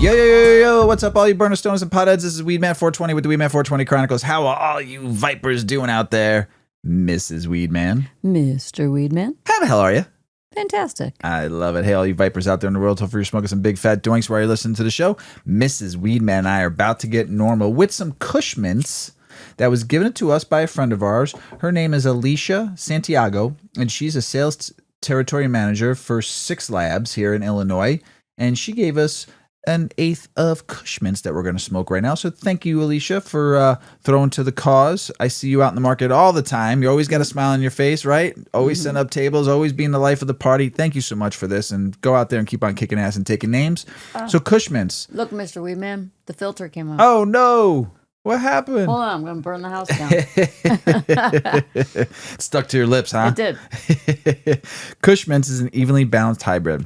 Yo, what's up, all you burner stoners and potheads? This is Weedman 420 with the Weedman 420 Chronicles. How are all you vipers doing out there? Mrs Weedman. Mr. Weedman. How the hell are you? Fantastic. I love it. Hey, all you vipers out there in the world, hopefully you're smoking some big fat doinks while you're listening to the show. Mrs. Weedman and I are about to get normal with some Kush Mints that was given to us by a friend of ours. Her name is Alicia Santiago, and she's a sales territory manager for 6 Labs here in Illinois, and she gave us an 1/8 of Kush Mints that we're going to smoke right now. So thank you, Alicia, for throwing to the cause. I see you out in the market all the time. You always got a smile on your face, right? Always setting up tables, always being the life of the party. Thank you so much for this, and go out there and keep on kicking ass and taking names. So Kush Mints. Look, Mr. Weedman, the filter came off. Oh, no. What happened? Hold on, I'm going to burn the house down. It stuck to your lips, huh? It did. Kush Mints is an evenly balanced hybrid.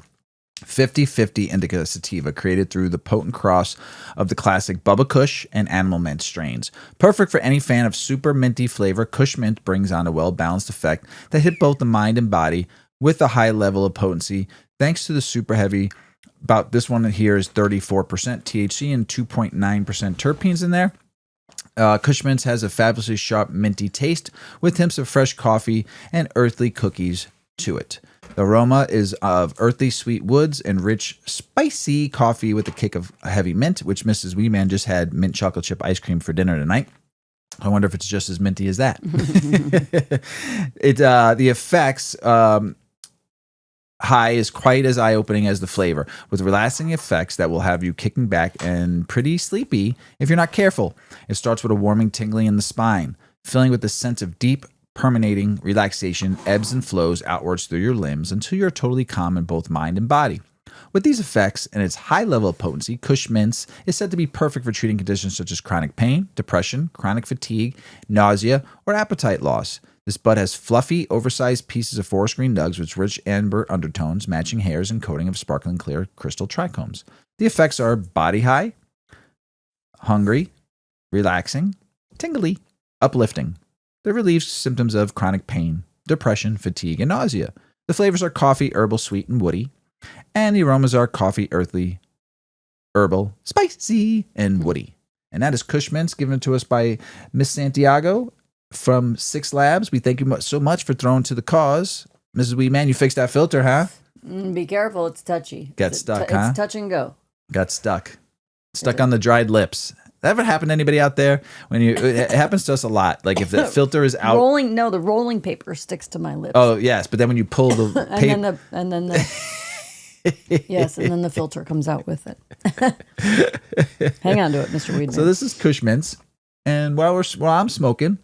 50-50 indica sativa created through the potent cross of the classic Bubba Kush and Animal Mint strains. Perfect for any fan of super minty flavor, Kush Mint brings on a well-balanced effect that hit both the mind and body with a high level of potency thanks to the super heavy. About this one here is 34% THC and 2.9% terpenes in there. Kush Mints has a fabulously sharp minty taste with hints of fresh coffee and earthly cookies to it. The aroma is of earthy sweet woods and rich, spicy coffee with a kick of heavy mint, which Mrs. Weedman just had mint chocolate chip ice cream for dinner tonight. I wonder if it's just as minty as that. The effects high is quite as eye-opening as the flavor, with relaxing effects that will have you kicking back and pretty sleepy if you're not careful. It starts with a warming tingling in the spine, filling with a sense of deep, permeating relaxation, ebbs and flows outwards through your limbs until you're totally calm in both mind and body. With these effects and its high level of potency, Kush Mints is said to be perfect for treating conditions such as chronic pain, depression, chronic fatigue, nausea, or appetite loss. This bud has fluffy, oversized pieces of forest green nugs with rich amber undertones, matching hairs and coating of sparkling clear crystal trichomes. The effects are body high, hungry, relaxing, tingly, uplifting. It relieves symptoms of chronic pain, depression, fatigue, and nausea. The flavors are coffee, herbal, sweet, and woody. And the aromas are coffee, earthly, herbal, spicy, and woody. And that is Kush Mints given to us by Miss Santiago from 6 Labs. We thank you so much for throwing to the cause. Mrs. Weedman, you fixed that filter, huh? Be careful, it's touchy. Got stuck, huh? It's touch and go. Got stuck. Stuck on the dried lips. That ever happened to anybody out there? It happens to us a lot. Like if the filter is out, the rolling paper sticks to my lips. Oh yes, but then when you pull the paper, and then the filter comes out with it. Hang on to it, Mr. Weedman. So this is Kush Mints, and while I'm smoking,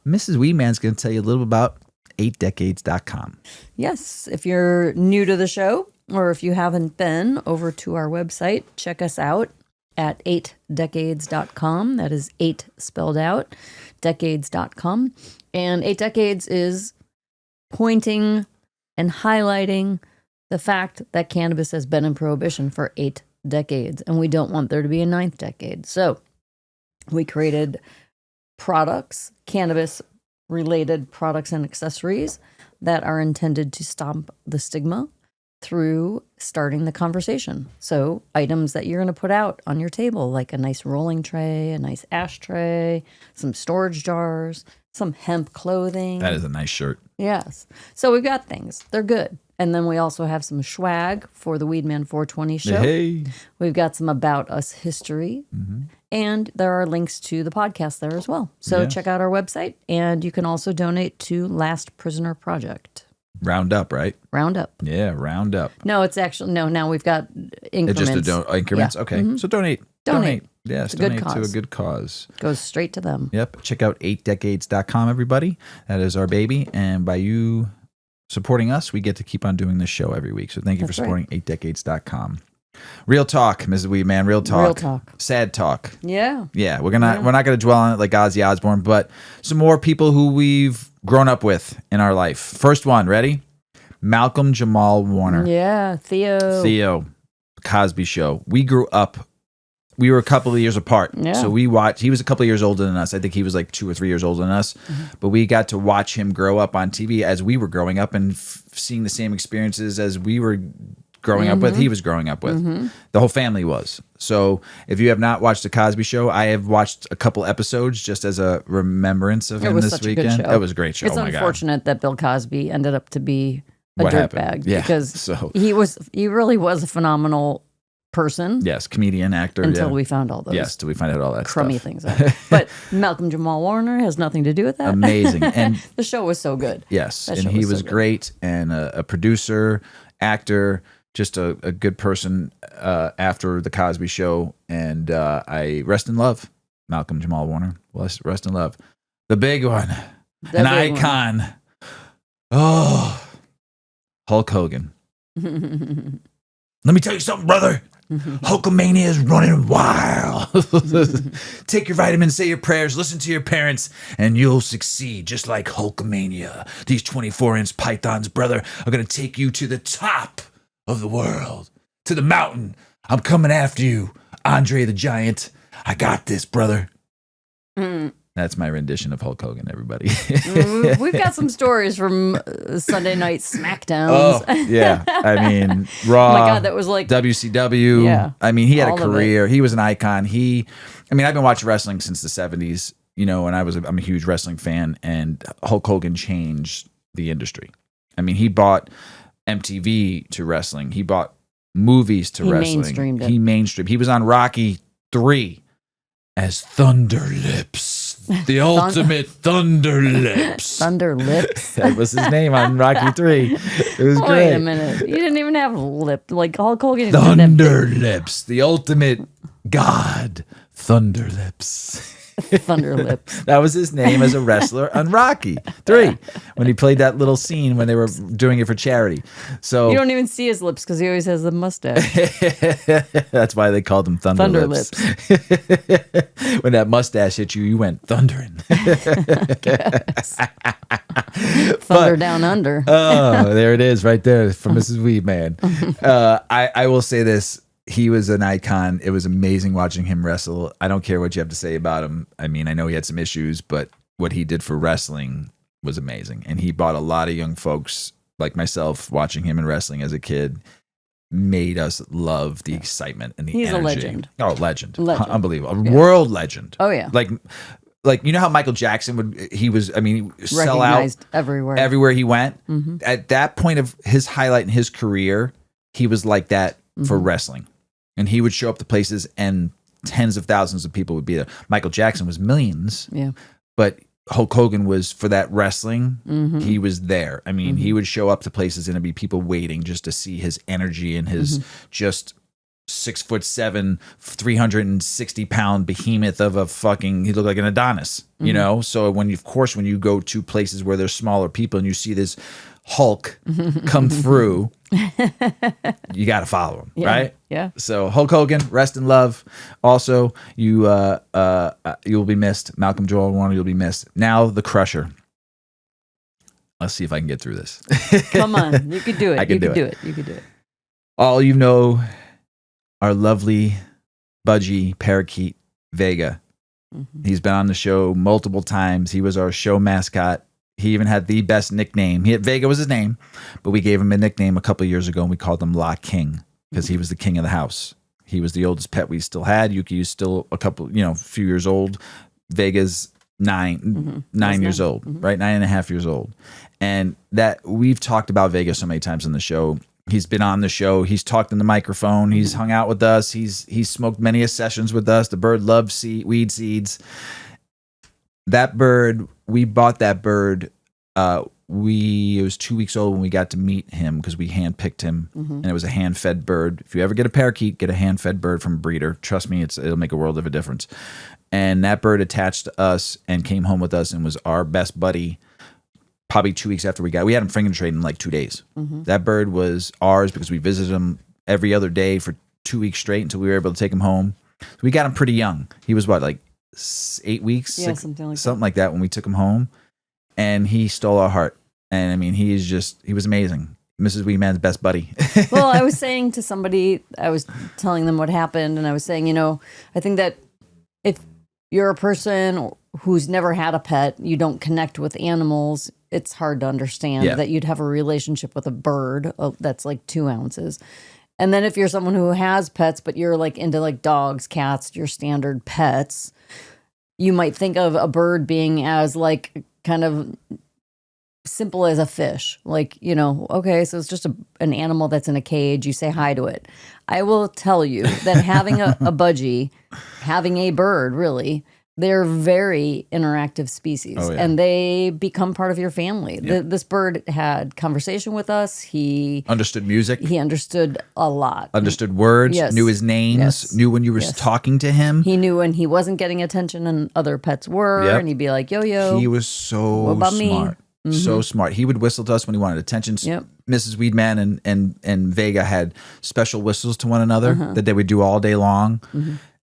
Mrs. Weedman's going to tell you a little about 8decades.com. Yes, if you're new to the show or if you haven't been over to our website, check us out at 8decades.com. That is 8 spelled out, decades.com. And 8 Decades is pointing and highlighting the fact that cannabis has been in prohibition for 8 decades, and we don't want there to be a 9th decade. So we created products, cannabis-related products and accessories that are intended to stop the stigma through starting the conversation. So items that you're going to put out on your table, like a nice rolling tray, a nice ashtray, some storage jars, some hemp clothing. That is a nice shirt. Yes. So we've got things. They're good. And then we also have some swag for the Weedman 420 show. Hey. We've got some About Us history. Mm-hmm. And there are links to the podcast there as well. So check out our website. And you can also donate to Last Prisoner Project. Round up, right? Round up. Yeah, round up. No, it's actually, no, now we've got increments. It's just increments? Yeah. Okay. Mm-hmm. So donate. Yes, donate to a good cause. Goes straight to them. Yep. Check out 8decades.com, everybody. That is our baby. And by you supporting us, we get to keep on doing this show every week. So thank you for supporting 8decades.com. Real talk, Mrs. Weedman. Real talk. Real talk. Sad talk. Yeah. Yeah. We're not gonna dwell on it like Ozzy Osbourne, but some more people who we've grown up with in our life. First one, ready? Malcolm Jamal Warner. Yeah, Theo. Cosby Show. We grew up. We were a couple of years apart. Yeah. So we watched. He was a couple of years older than us. I think he was like 2 or 3 years older than us. Mm-hmm. But we got to watch him grow up on TV as we were growing up and seeing the same experiences as we were growing up with. He was growing up with. The whole family was. So if you have not watched the Cosby Show, I have watched a couple episodes just as a remembrance of him this such a weekend. good show. It was a great show. It's unfortunate that Bill Cosby ended up to be a What happened? dirtbag Yeah, because so- he really was a phenomenal person. Yes, comedian, actor. Until yeah. we found all those Yes, till we find out all that crummy stuff. things out. But Malcolm Jamal Warner has nothing to do with that. Amazing. And the show was so good. yes, That and show he was so was good. great and a producer, actor, just a good person after the Cosby Show. And I rest in love, Malcolm Jamal Warner. Rest in love. The big one, an big one. icon. Oh, Hulk Hogan. Let me tell you something, brother. Hulkamania is running wild. Take your vitamins, say your prayers, listen to your parents, and you'll succeed just like Hulkamania. These 24-inch pythons, brother, are going to take you to the top of the world, to the mountain. I'm coming after you, Andre the Giant. I got this, brother. That's my rendition of Hulk Hogan, everybody. We've got some stories from Sunday night SmackDowns. Oh, yeah. I mean, Raw. Oh my God, that was like WCW. Yeah. I mean, he had All a of career. He was an icon. I've been watching wrestling since the 70s, and I'm a huge wrestling fan, and Hulk Hogan changed the industry. I mean, he bought MTV to wrestling. He bought movies to wrestling. Mainstreamed it. He mainstreamed. He was on Rocky 3 as Thunder Lips. The ultimate Thunder Lips. Thunder Lips. That was his name on Rocky 3. It was great. Wait a minute. You didn't even have lip. Like Hulk Hogan. didn't have Thunder Lips. The ultimate god. Thunder Lips. Thunder Lips. That was his name as a wrestler on Rocky 3 when he played that little scene when they were doing it for charity. So You don't even see his lips because he always has the mustache. that's why they called him Thunder Lips. When that mustache hit you, you went thundering. Thunder down under. Oh, there it is right there from Mrs Weedman. I will say this. He was an icon. It was amazing watching him wrestle. I don't care what you have to say about him. I mean, I know he had some issues, but what he did for wrestling was amazing. And he brought a lot of young folks like myself watching him in wrestling as a kid, made us love the excitement and the He's energy. a legend. Oh, legend. Legend. Unbelievable. A world legend. Oh, yeah. Like you know how Michael Jackson sell out Recognized everywhere. everywhere he went. At that point of his highlight in his career, he was like that for wrestling. And he would show up to places and tens of thousands of people would be there. Michael Jackson was millions. Yeah. But Hulk Hogan was, for that wrestling, he was there. I mean, he would show up to places and there'd be people waiting just to see his energy and his just 6'7", 360-pound behemoth of a fucking, he looked like an Adonis, you know? So when you go to places where there's smaller people and you see this Hulk come through, you got to follow him, right? Yeah. So Hulk Hogan, rest in love. Also, you'll be missed. Malcolm Joel Warner, you'll be missed. Now the Crusher. Let's see if I can get through this. Come on. You could do it. I can You could do do it. You could do it. All you know, our lovely budgie parakeet Vega. He's been on the show multiple times. He was our show mascot. He even had the best nickname. Vega was his name, but we gave him a nickname a couple of years ago, and we called him La King because he was the king of the house. He was the oldest pet we still had. Yuki is still a few years old. Vega's nine years old, right? 9.5 years old. And that we've talked about Vega so many times on the show. He's been on the show. He's talked in the microphone. He's hung out with us. He's smoked many sessions with us. The bird loves weed seeds. That bird, we bought that bird. It was 2 weeks old when we got to meet him because we handpicked him, and it was a hand-fed bird. If you ever get a parakeet, get a hand-fed bird from a breeder. Trust me, it'll make a world of a difference. And that bird attached to us and came home with us and was our best buddy. Probably 2 weeks after we had him finger trade in like 2 days. That bird was ours because we visited him every other day for 2 weeks straight until we were able to take him home. We got him pretty young. He was what, like 8 weeks? Yeah, something like that when we took him home. And he stole our heart. And I mean, he was amazing. Mrs. Weedman's best buddy. Well, I was saying to somebody, I was telling them what happened, and I was saying, I think that if you're a person who's never had a pet, you don't connect with animals, it's hard to understand that you'd have a relationship with a bird that's like 2 ounces. And then if you're someone who has pets, but you're like into like dogs, cats, your standard pets, you might think of a bird being as like kind of simple as a fish. Like, okay, so it's just an animal that's in a cage. You say hi to it. I will tell you that having a budgie, having a bird, really, they're very interactive species, and they become part of your family. This bird had conversation with us. He understood music. He understood a lot. Understood words. Yes. Knew his names. Yes. Knew when you were talking to him. He knew when he wasn't getting attention and other pets were, and he'd be like, yo. He was so what about smart. Me? So smart. He would whistle to us when he wanted attention. Mrs. Weedman and Vega had special whistles to one another that they would do all day long.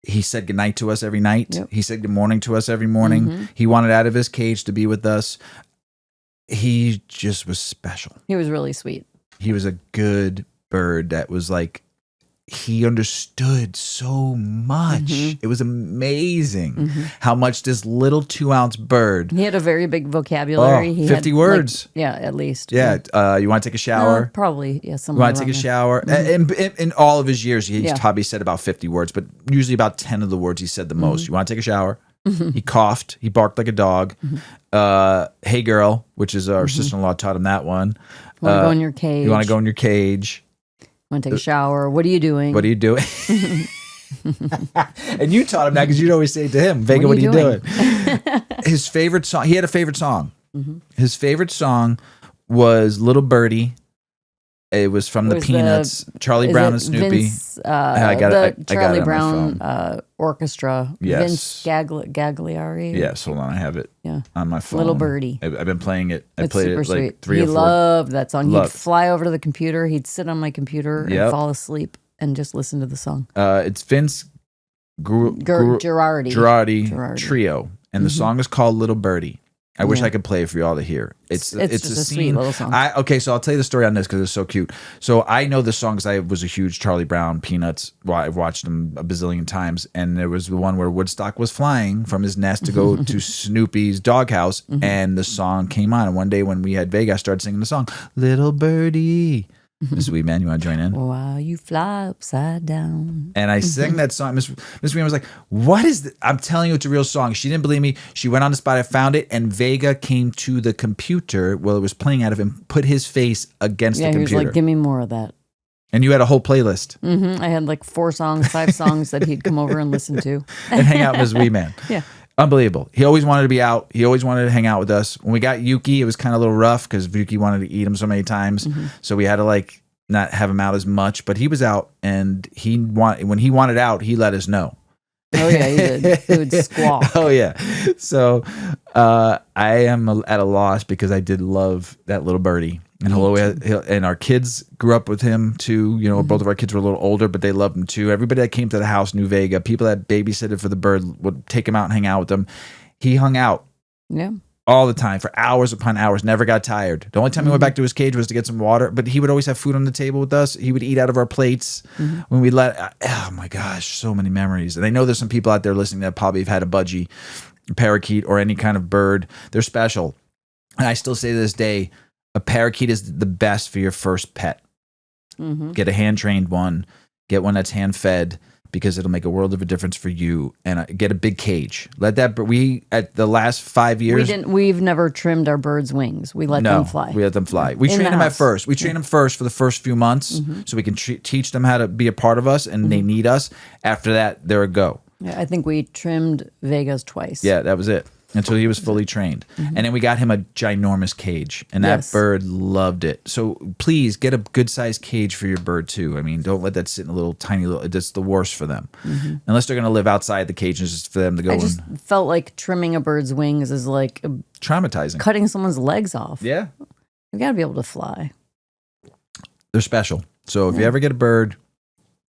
He said goodnight to us every night. He said good morning to us every morning. He wanted out of his cage to be with us. He just was special. He was really sweet. He was a good bird that was like, he understood so much. It was amazing how much this little 2-ounce bird. He had a very big vocabulary. He 50 had, words. At least. Yeah. You want to take a shower? Probably. Yeah. You want to take a shower? In all of his years, he's probably said about 50 words, but usually about 10 of the words he said the most. You want to take a shower? He coughed. He barked like a dog. Hey, girl, which is our sister-in-law taught him that one. You want to go in your cage? You want to go in your cage? Want to take a shower? What are you doing? What are you doing? And you taught him that because you'd always say to him, Vega, what are you doing? His favorite song, he had a favorite song. His favorite song was Little Birdie. It was from the Peanuts, Charlie Brown and Snoopy. I got it. Charlie I got it on my Brown orchestra. Yes. Vince Gagliari. Yes, hold on, I have it on my phone. Little Birdie. I've been playing it. I It's played super it like sweet. 3 or 4. He loved that song. He'd fly over to the computer. He'd sit on my computer and fall asleep and just listen to the song. It's Vince Girardi Trio, and the song is called Little Birdie. I wish I could play it for you all to hear. It's just a sweet little song. So I'll tell you the story on this because it's so cute. So I know the song because I was a huge Charlie Brown Peanuts. Well, I've watched them a bazillion times, and there was the one where Woodstock was flying from his nest to go to Snoopy's doghouse, and the song came on. And one day when we had Vega, I started singing the song, Little Birdie. Mrs. Weedman, you want to join in? While you fly upside down. And I sang that song. Miss Weedman was like, what is this? I'm telling you, it's a real song. She didn't believe me. She went on the spot. I found it. And Vega came to the computer while it was playing out of him, put his face against the computer. He was like, give me more of that. And you had a whole playlist. I had like 4 songs, 5 songs that he'd come over and listen to. And hang out with Mrs. Weedman. Yeah. Unbelievable. He always wanted to be out. He always wanted to hang out with us. When we got Yuki, it was kind of a little rough because Yuki wanted to eat him so many times. So we had to like not have him out as much. But he was out, and when he wanted out, he let us know. Oh yeah, he did. He would squawk. Oh yeah. So I am at a loss because I did love that little birdie. And and our kids grew up with him too. You know, both of our kids were a little older, but they loved him too. Everybody that came to the house knew Vega. People that babysitted for the bird would take him out and hang out with them. He hung out. Yeah. All the time for hours upon hours, never got tired. The only time he went back to his cage was to get some water, but he would always have food on the table with us. He would eat out of our plates when we oh my gosh, so many memories. And I know there's some people out there listening that probably have had a budgie, parakeet, or any kind of bird. They're special. And I still say to this day, a parakeet is the best for your first pet. Get a hand-trained one. Get one that's hand-fed, because it'll make a world of a difference for you. And get a big cage. Let that. We at the last 5 years, we've never trimmed our birds' wings. We let them fly. We let them fly. We train them at first. We train them first for the first few months, so we can teach them how to be a part of us, and they need us. After that, they're a go. Yeah, I think we trimmed Vegas twice. Yeah, that was it. Until he was fully trained. And then we got him a ginormous cage, and that bird loved it. So please get a good sized cage for your bird too. I mean, don't let that sit in a little tiny little, that's the worst for them. Unless they're going to live outside the cage, and it's just for them to go. I just felt like trimming a bird's wings is like traumatizing. Cutting someone's legs off. Yeah. You got to be able to fly. They're special. So if you ever get a bird,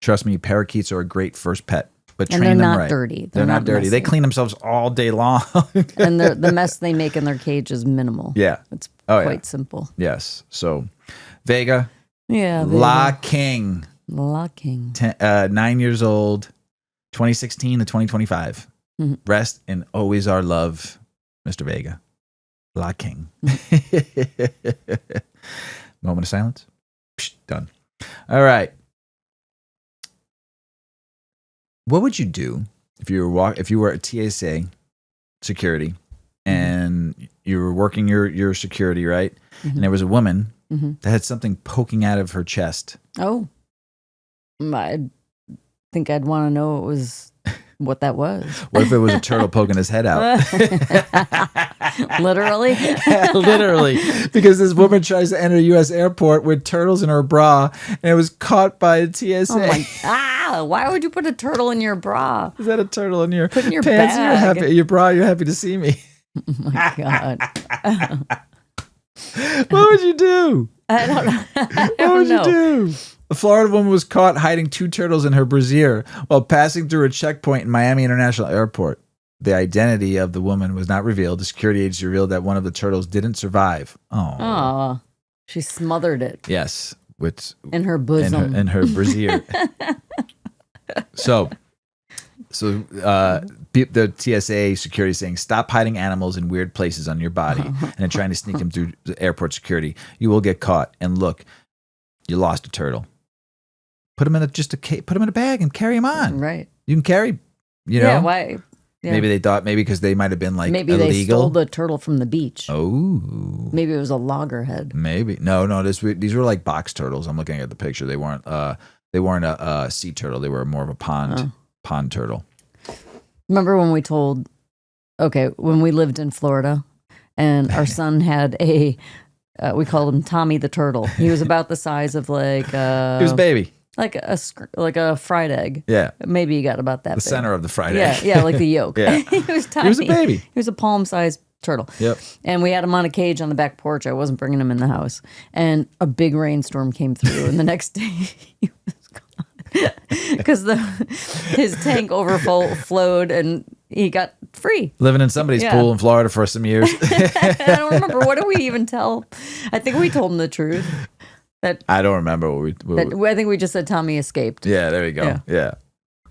trust me, parakeets are a great first pet. But and train they're them not right. dirty. They're not dirty. Messy. They clean themselves all day long. And the mess they make in their cage is minimal. Yeah. It's quite simple. Yes. So, Vega. Yeah. Vega. La King. 9 years old, 2016 to 2025. Rest in always our love, Mr. Vega. La King. Moment of silence. Psh, done. All right. What would you do if you were at TSA security and you were working your security, right? And there was a woman that had something poking out of her chest. Oh, I think I'd want to know what that was. What if it was a turtle poking his head out? Literally? Literally. Because this woman tries to enter a U.S. airport with turtles in her bra, and it was caught by the TSA. Oh why would you put a turtle in your bra? Is that a turtle in your Put in your pants? bag. Your bra, you're happy to see me. Oh my God. What would you do? I don't know. What would you do? A Florida woman was caught hiding 2 turtles in her brassiere while passing through a checkpoint in Miami International Airport. The identity of the woman was not revealed. The security agency revealed that one of the turtles didn't survive. Oh, she smothered it. Yes, in her bosom. In her brassiere. So the TSA security is saying, stop hiding animals in weird places on your body and then trying to sneak them through the airport security. You will get caught. And look, you lost a turtle. Put them in a bag and carry them on. Right. You can carry, Yeah, why? Yeah. Maybe they thought, because they might have been maybe illegal. They stole the turtle from the beach. Oh. Maybe it was a loggerhead. Maybe. No, these were like box turtles. I'm looking at the picture. They weren't a sea turtle. They were more of a pond turtle. Remember when when we lived in Florida and our son had we called him Tommy the Turtle. He was about the size of he was a baby. Like a fried egg. Yeah. Maybe he got about that big. Center of the fried egg. Yeah, like the yolk. Yeah. He was tiny. He was a baby. He was a palm-sized turtle. Yep. And we had him on a cage on the back porch. I wasn't bringing him in the house. And a big rainstorm came through, and the next day he was gone. Because his tank overflowed and he got free. Living in somebody's pool in Florida for some years. I don't remember. What did we even tell? I think we told him the truth. I don't remember I think we just said Tommy escaped. Yeah, there you go. Yeah.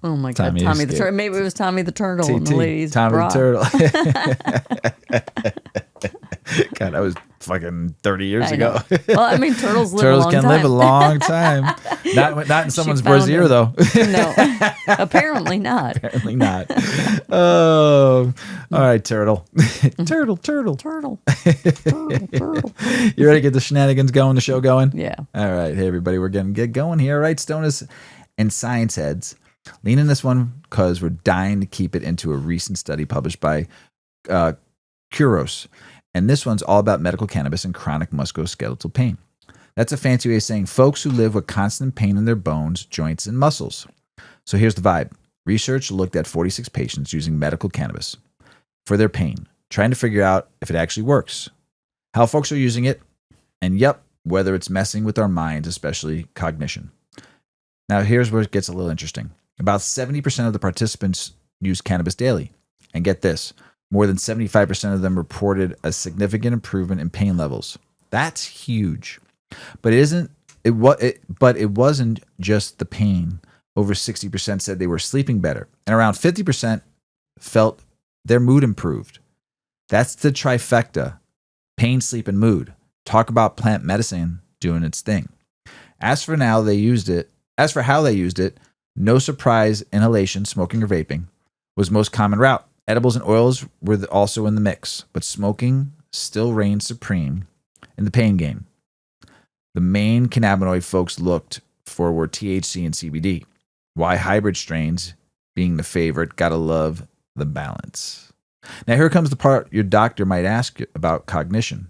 Oh my God, Tommy the Turtle. Maybe it was Tommy the Turtle in the ladies' Tommy bra. the Turtle. God, that was fucking 30 years ago. Well, I mean, turtles live Turtles a long can time. live a long time. Not in someone's brassiere, though. No, apparently not. Apparently not. Oh, all right, turtle. Turtle. Turtle. You ready to get the shenanigans going, the show going? Yeah. All right. Hey, everybody, we're going to get going here. All right, stoners and science heads. Lean in this one because we're dying to keep it into a recent study published by Kuros. And this one's all about medical cannabis and chronic musculoskeletal pain. That's a fancy way of saying folks who live with constant pain in their bones, joints, and muscles. So here's the vibe. Research looked at 46 patients using medical cannabis for their pain, trying to figure out if it actually works, how folks are using it, and whether it's messing with our minds, especially cognition. Now, here's where it gets a little interesting. About 70% of the participants use cannabis daily. And get this, more than 75% of them reported a significant improvement in pain levels. That's huge. But it wasn't just the pain. Over 60% said they were sleeping better, and around 50% felt their mood improved. That's the trifecta: pain, sleep, and mood. Talk about plant medicine doing its thing. As for how they used it, no surprise, inhalation, smoking, or vaping was most common route. Edibles and oils were also in the mix, but smoking still reigned supreme in the pain game. The main cannabinoid folks looked for were THC and CBD. Why hybrid strains being the favorite? Gotta love the balance. Now here comes the part your doctor might ask you about cognition.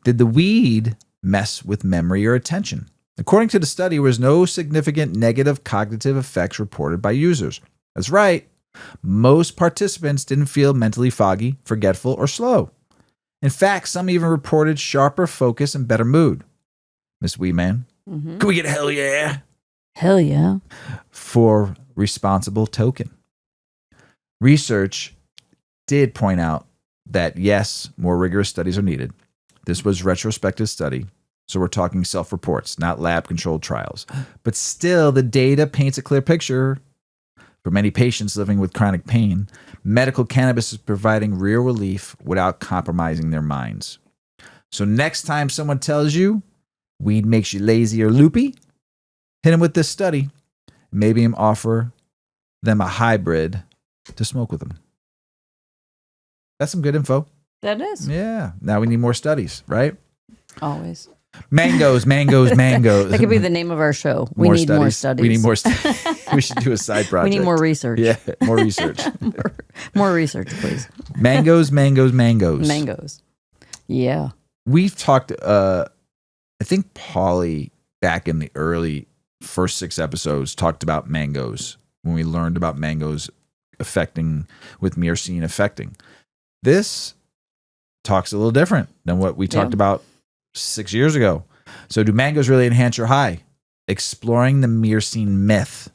Did the weed mess with memory or attention? According to the study, there was no significant negative cognitive effects reported by users. That's right. Most participants didn't feel mentally foggy, forgetful, or slow. In fact, some even reported sharper focus and better mood. Miss Weedman, Can we get a hell yeah? Hell yeah. For responsible token. Research did point out that, yes, more rigorous studies are needed. This was a retrospective study, so we're talking self-reports, not lab-controlled trials. But still, the data paints a clear picture. For many patients living with chronic pain, medical cannabis is providing real relief without compromising their minds. So next time someone tells you weed makes you lazy or loopy, hit them with this study. Maybe him offer them a hybrid to smoke with them. That's some good info. That is. Yeah. Now we need more studies, right? Always. Mangoes. That could be the name of our show. We need more studies. We need more studies. We should do a side project. We need more research. Yeah, more research. more research, please. Mangoes. Mangoes. Yeah. We've talked, I think Polly, back in the early first 6 episodes, talked about mangoes when we learned about mangoes affecting, with myrcene affecting. This talks a little different than what we talked about 6 years ago. So do mangoes really enhance your high? Exploring the myrcene myth.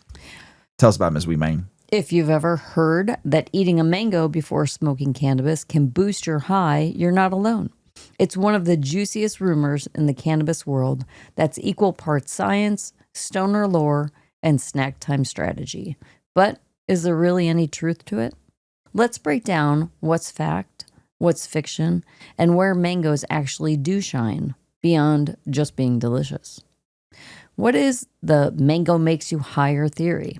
Tell us about Mrs Weedman. If you've ever heard that eating a mango before smoking cannabis can boost your high, you're not alone. It's one of the juiciest rumors in the cannabis world that's equal parts science, stoner lore, and snack time strategy. But is there really any truth to it? Let's break down what's fact, what's fiction, and where mangoes actually do shine beyond just being delicious. What is the mango makes you higher theory?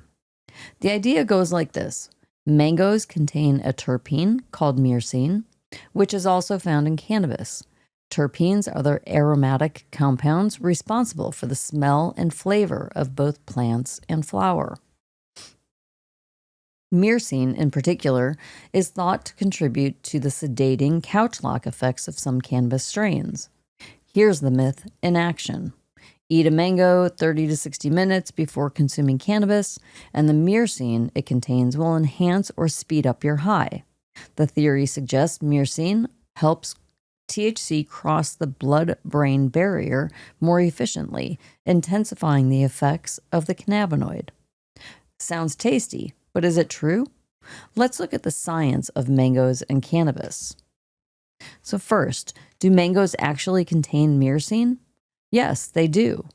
The idea goes like this. Mangoes contain a terpene called myrcene, which is also found in cannabis. Terpenes are the aromatic compounds responsible for the smell and flavor of both plants and flower. Myrcene, in particular, is thought to contribute to the sedating couch lock effects of some cannabis strains. Here's the myth in action. Eat a mango 30 to 60 minutes before consuming cannabis, and the myrcene it contains will enhance or speed up your high. The theory suggests myrcene helps THC cross the blood-brain barrier more efficiently, intensifying the effects of the cannabinoid. Sounds tasty, but is it true? Let's look at the science of mangoes and cannabis. So first, do mangoes actually contain myrcene? Yes, they do,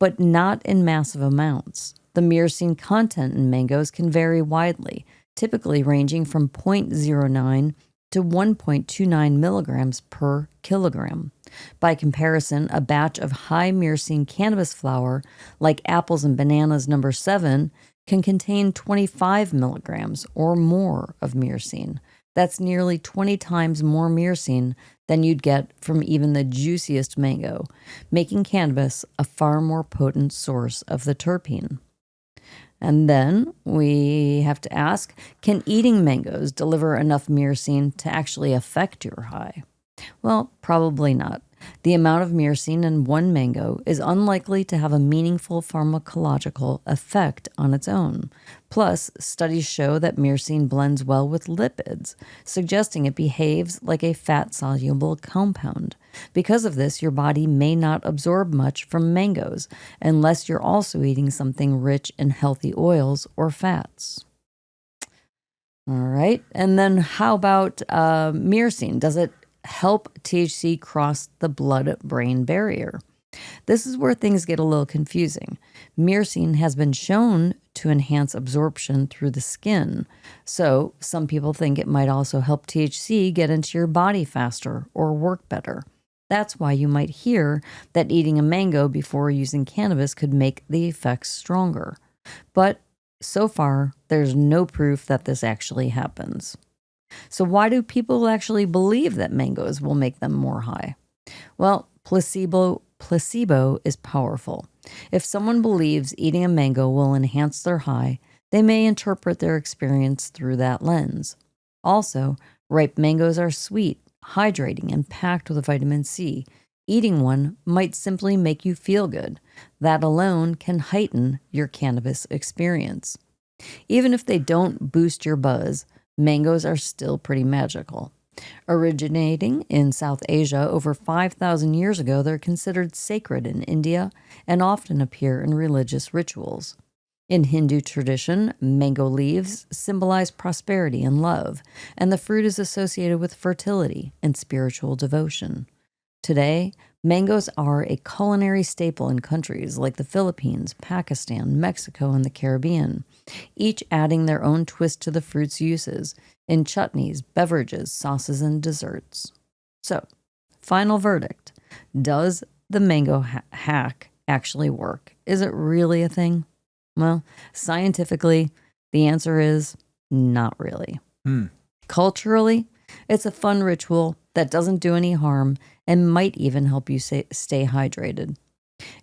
but not in massive amounts. The myrcene content in mangoes can vary widely, typically ranging from 0.09 to 1.29 milligrams per kilogram. By comparison, a batch of high myrcene cannabis flower, like apples and bananas number 7, can contain 25 milligrams or more of myrcene. That's nearly 20 times more myrcene than you'd get from even the juiciest mango, making cannabis a far more potent source of the terpene. And then we have to ask, can eating mangoes deliver enough myrcene to actually affect your high? Well, probably not. The amount of myrcene in one mango is unlikely to have a meaningful pharmacological effect on its own. Plus, studies show that myrcene blends well with lipids, suggesting it behaves like a fat-soluble compound. Because of this, your body may not absorb much from mangoes unless you're also eating something rich in healthy oils or fats. All right, and then how about myrcene? Does it help THC cross the blood-brain barrier? This is where things get a little confusing. Myrcene has been shown to enhance absorption through the skin, so some people think it might also help THC get into your body faster or work better. That's why you might hear that eating a mango before using cannabis could make the effects stronger. But so far, there's no proof that this actually happens. So why do people actually believe that mangoes will make them more high? Well, placebo is powerful. If someone believes eating a mango will enhance their high, they may interpret their experience through that lens. Also, ripe mangoes are sweet, hydrating, and packed with vitamin C. Eating one might simply make you feel good. That alone can heighten your cannabis experience. Even if they don't boost your buzz, mangoes are still pretty magical. Originating in South Asia over 5,000 years ago, they're considered sacred in India and often appear in religious rituals. In Hindu tradition, mango leaves symbolize prosperity and love, and the fruit is associated with fertility and spiritual devotion. Today, mangoes are a culinary staple in countries like the Philippines, Pakistan, Mexico, and the Caribbean, each adding their own twist to the fruit's uses in chutneys, beverages, sauces, and desserts. So, final verdict. Does the mango hack actually work? Is it really a thing? Well, scientifically, The answer is not really. Culturally, it's a fun ritual that doesn't do any harm and might even help you stay hydrated.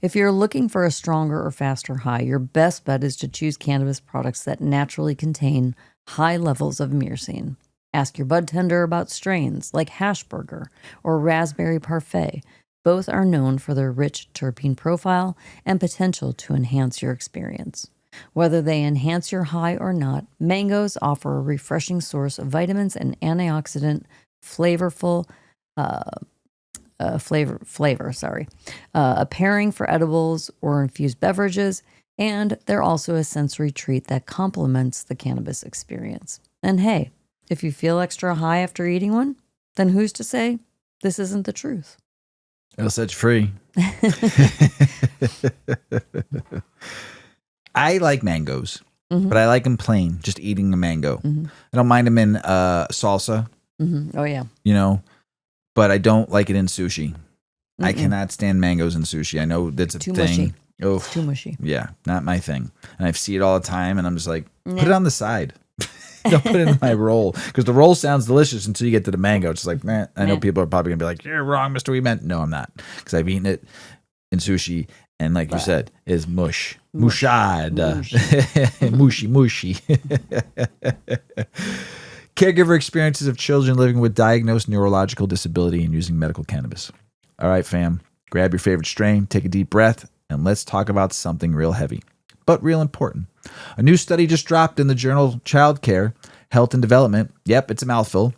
If you're looking for a stronger or faster high, your best bet is to choose cannabis products that naturally contain high levels of myrcene. Ask your bud tender about strains like Hashburger or Raspberry Parfait. Both are known for their rich terpene profile and potential to enhance your experience. Whether they enhance your high or not, mangoes offer a refreshing source of vitamins and antioxidant flavorful a pairing for edibles or infused beverages, and they're also a sensory treat that complements the cannabis experience. And hey, if you feel extra high after eating one, then who's to say this isn't the truth? It'll set you free. I like mangoes, but I like them plain, just eating a mango. I don't mind them in salsa. Oh, yeah. You know, but I don't like it in sushi. I cannot stand mangoes in sushi. I know that's a Too thing. mushy. Oh, It's too mushy. yeah, not my thing. And I see it all the time, and I'm just like, put it on the side. Don't put it in my roll, because the roll sounds delicious until you get to the mango. It's just like, man. I know people are probably gonna be like, "You're wrong, Mr. Weedman." No, I'm not, because I've eaten it in sushi, and like you said, is mushad, mushy. Caregiver experiences of children living with diagnosed neurological disability and using medical cannabis. All right, fam, grab your favorite strain, take a deep breath, and let's talk about something real heavy, but real important. A new study just dropped in the journal Child Care, Health and Development. Yep, it's a mouthful,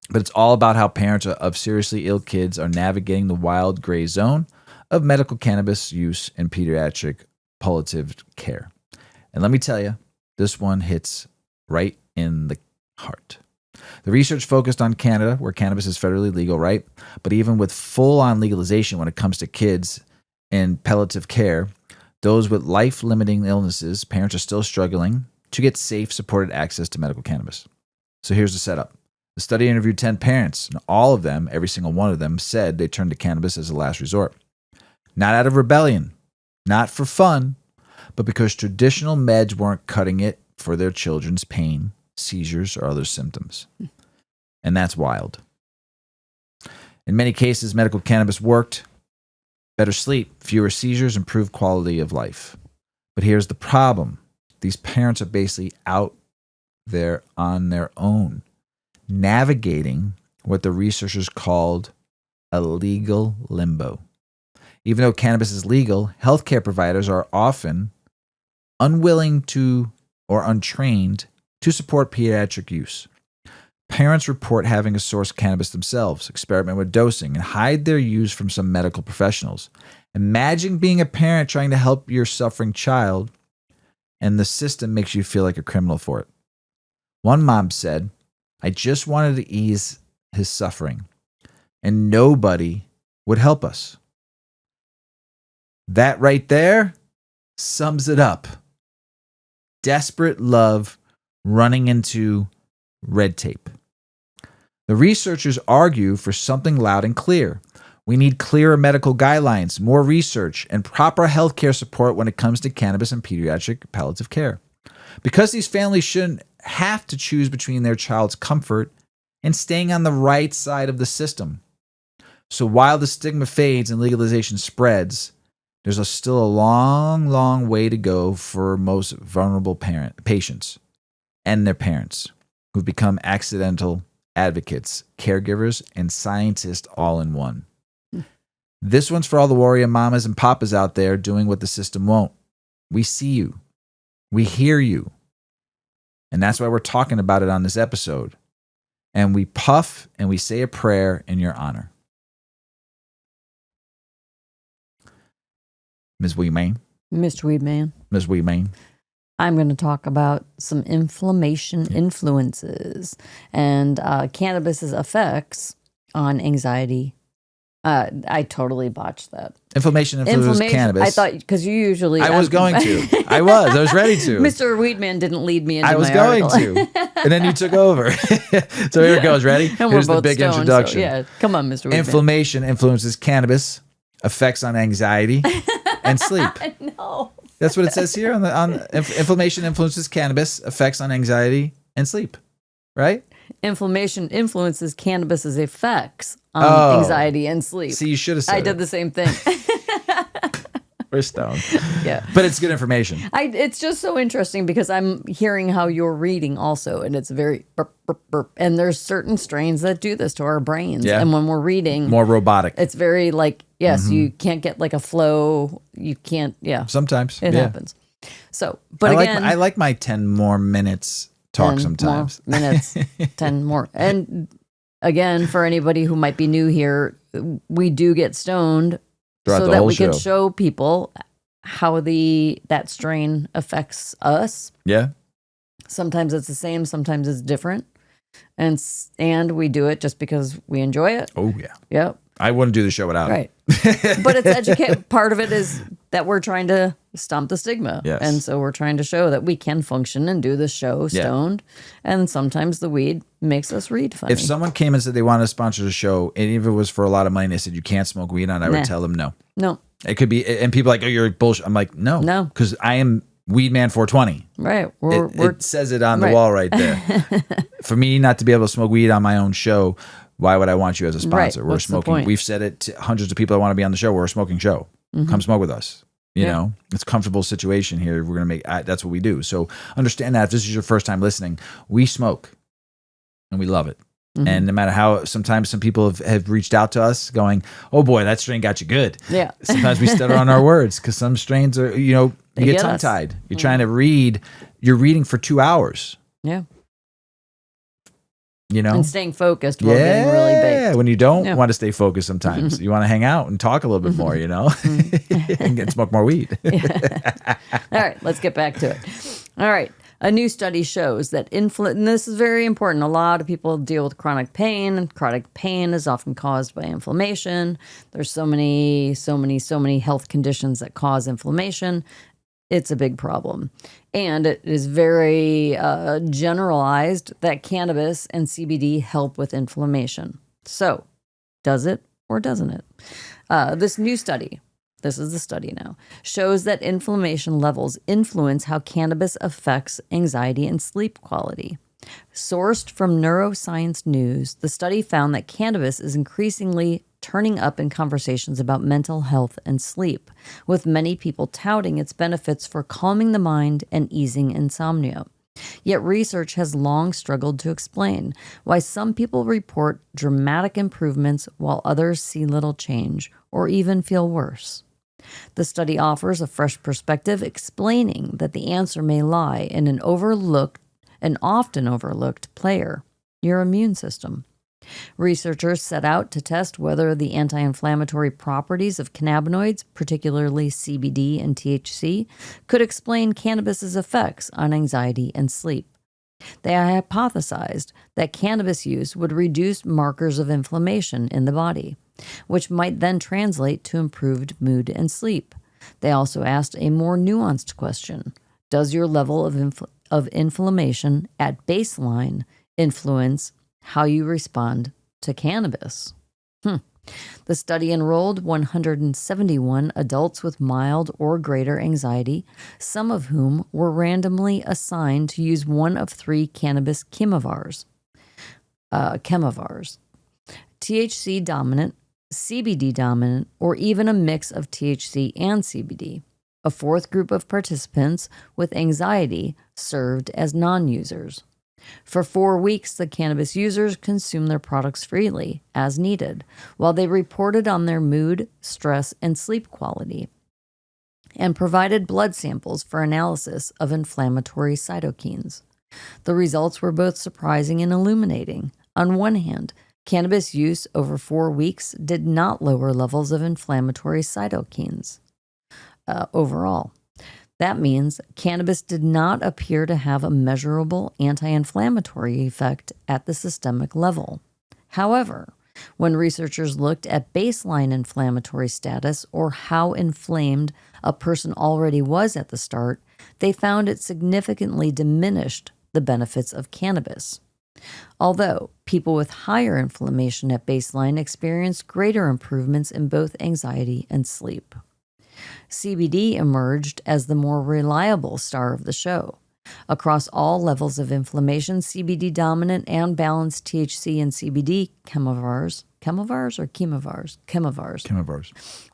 but it's all about how parents of seriously ill kids are navigating the wild gray zone of medical cannabis use in pediatric palliative care. And let me tell you, this one hits right in the heart. The research focused on Canada, where cannabis is federally legal, right? But even with full-on legalization when it comes to kids in palliative care, those with life-limiting illnesses, parents are still struggling to get safe, supported access to medical cannabis. So here's the setup. The study interviewed 10 parents, and all of them, every single one of them, said they turned to cannabis as a last resort. Not out of rebellion, not for fun, but because traditional meds weren't cutting it for their children's pain, seizures, or other symptoms. And that's wild. In many cases, medical cannabis worked. Better sleep, fewer seizures, improved quality of life. But here's the problem. These parents are basically out there on their own, navigating what the researchers called a legal limbo. Even though cannabis is legal, healthcare providers are often unwilling to or untrained to support pediatric use. Parents report having to source cannabis themselves, experiment with dosing, and hide their use from some medical professionals. Imagine being a parent trying to help your suffering child, and the system makes you feel like a criminal for it. One mom said, "I just wanted to ease his suffering, and nobody would help us." That right there sums it up. Desperate love running into red tape. The researchers argue for something loud and clear. We need clearer medical guidelines, more research, and proper healthcare support when it comes to cannabis and pediatric palliative care. Because these families shouldn't have to choose between their child's comfort and staying on the right side of the system. So while the stigma fades and legalization spreads, there's still a long, long way to go for most vulnerable patients and their parents who've become accidental advocates, caregivers, and scientists all in one. This one's for all the warrior mamas and papas out there doing what the system won't. We see you. We hear you. And that's why we're talking about it on this episode. And we puff and we say a prayer in your honor. Ms. Weedman. Mr. Weedman. Ms. Weedman. I'm going to talk about some inflammation influences and cannabis's effects on anxiety. I totally botched that. Inflammation influences cannabis. I thought, because you usually... I was going to. I was ready to. Mr. Weedman didn't lead me into I was my going article. to. And then you took over. So here it goes. Ready? And Here's we're the both big stoned, introduction. So yeah, come on, Mr. Weedman. Inflammation influences cannabis, effects on anxiety, and sleep. No. That's what it says here on inflammation influences cannabis effects on anxiety and sleep, right? Inflammation influences cannabis's effects on anxiety and sleep. See, you should have said I did the same thing. We're stoned. Yeah. But it's good information. It's just so interesting because I'm hearing how you're reading also, and it's very burp, burp, burp. And there's certain strains that do this to our brains. Yeah. And when we're reading, More robotic. it's very like, yes, you can't get like a flow. You can't, Sometimes. it happens. So, but I like my 10 more minutes talk 10 sometimes. more minutes, 10 more. And again, for anybody who might be new here, we do get stoned Throughout so the that whole we can show. show people how that strain affects us. Yeah. Sometimes it's the same, sometimes it's different. And we do it just because we enjoy it. Oh, yeah. Yep. I wouldn't do the show without it. Right. But it's educate. Part of it is that we're trying to stomp the stigma. Yes. And so we're trying to show that we can function and do the show stoned. And sometimes the weed makes us read funny. If someone came and said they wanted to sponsor the show, and if it was for a lot of money, and they said you can't smoke weed on it, I would tell them no. No. It could be, and people are like, oh, you're bullshit. I'm like, no. No. Because I am Weedman 420. Right. It says it on the wall right there. For me not to be able to smoke weed on my own show, why would I want you as a sponsor? Right. We're What's the smoking. point? We've said it to hundreds of people that want to be on the show. We're a smoking show. Come smoke with us. You know, it's a comfortable situation here. We're going to that's what we do. So understand that if this is your first time listening, we smoke and we love it. And no matter how, sometimes some people have reached out to us going, oh boy, that strain got you good. Yeah. Sometimes we stutter on our words because some strains are, you They get get tongue us. tied. You're trying to read, you're reading for 2 hours, Yeah. And staying focused while getting really baked. when you don't want to stay focused sometimes, you want to hang out and talk a little bit more, and smoke more weed. All right, let's get back to it. All right. A new study shows that and this is very important. A lot of people deal with chronic pain. Chronic pain is often caused by inflammation. There's so many health conditions that cause inflammation. It's a big problem. And it is very generalized that cannabis and CBD help with inflammation. So, does it or doesn't it? This new study, this is the study now, shows that inflammation levels influence how cannabis affects anxiety and sleep quality. Sourced from Neuroscience News, the study found that cannabis is increasingly turning up in conversations about mental health and sleep, with many people touting its benefits for calming the mind and easing insomnia. Yet research has long struggled to explain why some people report dramatic improvements while others see little change or even feel worse. The study offers a fresh perspective, explaining that the answer may lie in an often overlooked player, your immune system. Researchers set out to test whether the anti-inflammatory properties of cannabinoids, particularly CBD and THC, could explain cannabis's effects on anxiety and sleep. They hypothesized that cannabis use would reduce markers of inflammation in the body, which might then translate to improved mood and sleep. They also asked a more nuanced question. Does your level of inflammation at baseline influence how you respond to cannabis? The study enrolled 171 adults with mild or greater anxiety, some of whom were randomly assigned to use one of 3 cannabis chemivars, THC dominant, CBD dominant, or even a mix of THC and CBD. A 4th group of participants with anxiety served as non-users. For 4 weeks, the cannabis users consumed their products freely, as needed, while they reported on their mood, stress, and sleep quality, and provided blood samples for analysis of inflammatory cytokines. The results were both surprising and illuminating. On one hand, cannabis use over 4 weeks did not lower levels of inflammatory cytokines overall. That means cannabis did not appear to have a measurable anti-inflammatory effect at the systemic level. However, when researchers looked at baseline inflammatory status, or how inflamed a person already was at the start, they found it significantly diminished the benefits of cannabis. Although people with higher inflammation at baseline experienced greater improvements in both anxiety and sleep. CBD emerged as the more reliable star of the show. Across all levels of inflammation, CBD dominant and balanced THC and CBD chemovars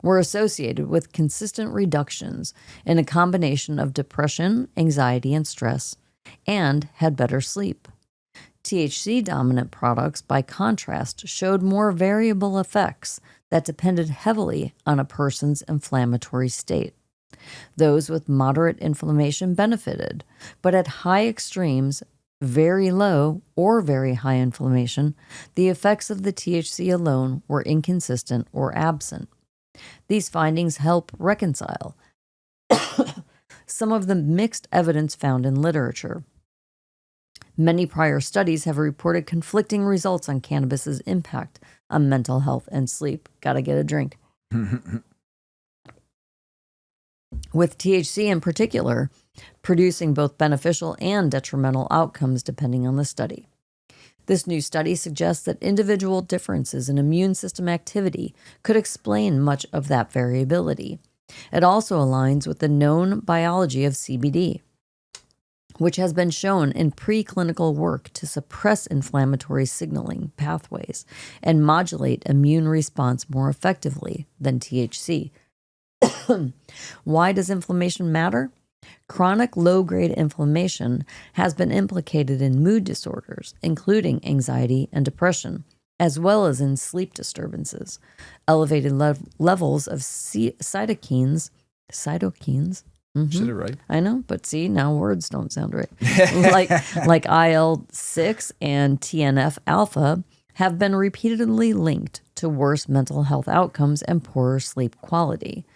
were associated with consistent reductions in a combination of depression, anxiety, and stress, and had better sleep. THC dominant products, by contrast, showed more variable effects that depended heavily on a person's inflammatory state. Those with moderate inflammation benefited, but at high extremes, very low or very high inflammation, the effects of the THC alone were inconsistent or absent. These findings help reconcile some of the mixed evidence found in literature. Many prior studies have reported conflicting results on cannabis's impact on mental health and sleep. Gotta get a drink. With THC in particular, producing both beneficial and detrimental outcomes depending on the study. This new study suggests that individual differences in immune system activity could explain much of that variability. It also aligns with the known biology of CBD, which has been shown in preclinical work to suppress inflammatory signaling pathways and modulate immune response more effectively than THC. Why does inflammation matter? Chronic low-grade inflammation has been implicated in mood disorders, including anxiety and depression, as well as in sleep disturbances. Elevated levels of cytokines. Said it right. I know, but see, now words don't sound right. like IL-6 and TNF-alpha have been repeatedly linked to worse mental health outcomes and poorer sleep quality.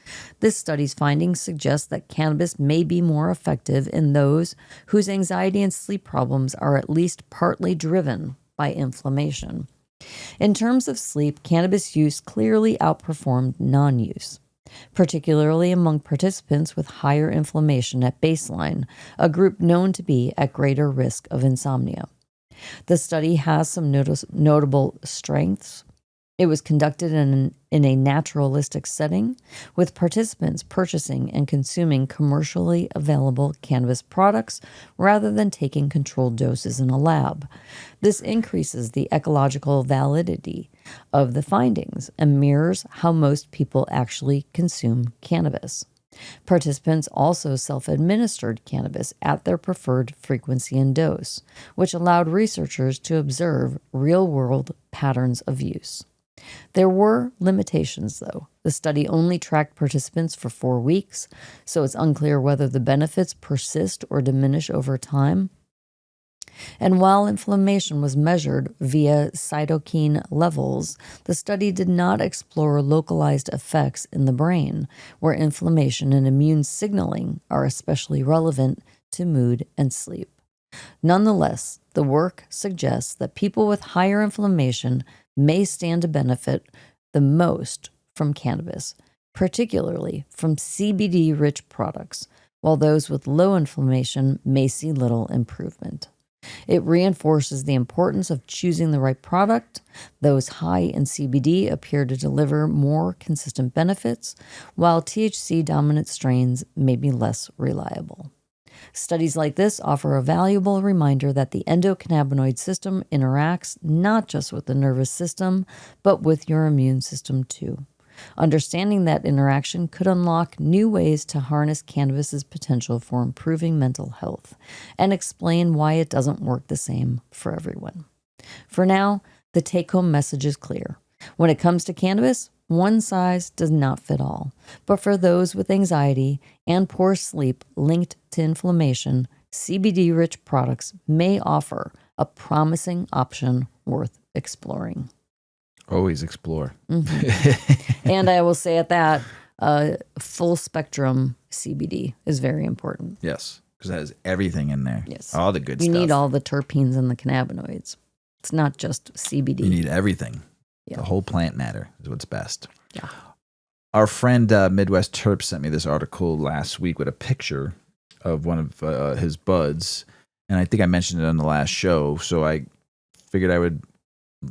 This study's findings suggest that cannabis may be more effective in those whose anxiety and sleep problems are at least partly driven by inflammation. In terms of sleep, cannabis use clearly outperformed non-use, particularly among participants with higher inflammation at baseline, a group known to be at greater risk of insomnia. The study has some notable strengths. It was conducted in a naturalistic setting, with participants purchasing and consuming commercially available cannabis products rather than taking controlled doses in a lab. This increases the ecological validity of the findings and mirrors how most people actually consume cannabis. Participants also self-administered cannabis at their preferred frequency and dose, which allowed researchers to observe real-world patterns of use. There were limitations, though. The study only tracked participants for 4 weeks, so it's unclear whether the benefits persist or diminish over time. And while inflammation was measured via cytokine levels, the study did not explore localized effects in the brain, where inflammation and immune signaling are especially relevant to mood and sleep. Nonetheless, the work suggests that people with higher inflammation may stand to benefit the most from cannabis, particularly from CBD-rich products, while those with low inflammation may see little improvement. It reinforces the importance of choosing the right product. Those high in CBD appear to deliver more consistent benefits, while THC-dominant strains may be less reliable. Studies like this offer a valuable reminder that the endocannabinoid system interacts not just with the nervous system, but with your immune system too. Understanding that interaction could unlock new ways to harness cannabis's potential for improving mental health and explain why it doesn't work the same for everyone. For now, the take-home message is clear. When it comes to cannabis, one size does not fit all. But for those with anxiety and poor sleep linked to inflammation, CBD-rich products may offer a promising option worth exploring. Always explore. Mm-hmm. And I will say at that, full spectrum CBD is very important. Yes, because it has everything in there. Yes. All the good you stuff. You need all the terpenes and the cannabinoids. It's not just CBD. You need everything. Yeah. The whole plant matter is what's best. Yeah. Our friend Midwest Terp sent me this article last week with a picture of one of his buds. And I think I mentioned it on the last show. So I figured I would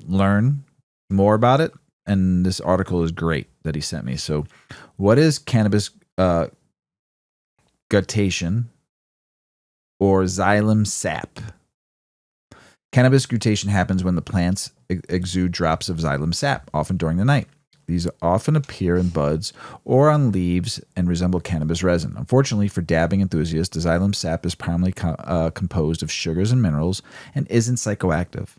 learn more about it, and this article is great that he sent me. So what is cannabis uh, gutation, or xylem sap. Cannabis gutation happens when the plants exude drops of xylem sap, often during the night. These often appear in buds or on leaves and resemble cannabis resin. Unfortunately for dabbing enthusiasts, the xylem sap is primarily composed of sugars and minerals and isn't psychoactive.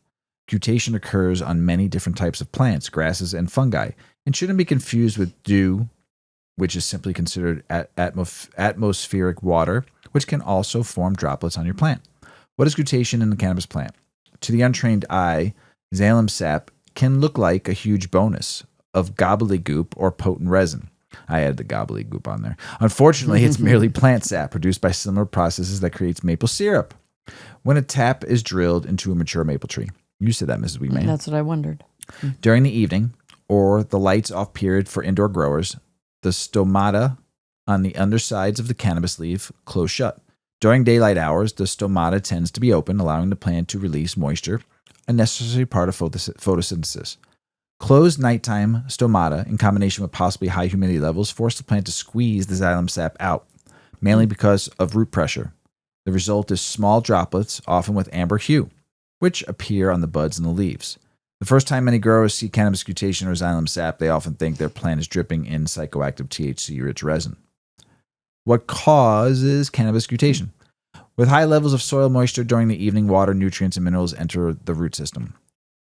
Gutation occurs on many different types of plants, grasses, and fungi, and shouldn't be confused with dew, which is simply considered atmospheric water, which can also form droplets on your plant. What is gutation in the cannabis plant? To the untrained eye, xylem sap can look like a huge bonus of gobbledygook or potent resin. I added the gobbledygook on there. Unfortunately, it's merely plant sap produced by similar processes that creates maple syrup when a tap is drilled into a mature maple tree. You said that, Mrs. Weedman. That's what I wondered. During the evening, or the lights off period for indoor growers, the stomata on the undersides of the cannabis leaf close shut. During daylight hours, the stomata tends to be open, allowing the plant to release moisture, a necessary part of photosynthesis. Closed nighttime stomata, in combination with possibly high humidity levels, force the plant to squeeze the xylem sap out, mainly because of root pressure. The result is small droplets, often with amber hue, which appear on the buds and the leaves. The first time many growers see cannabis gutation or xylem sap, they often think their plant is dripping in psychoactive THC-rich resin. What causes cannabis gutation? With high levels of soil moisture during the evening, water, nutrients, and minerals enter the root system.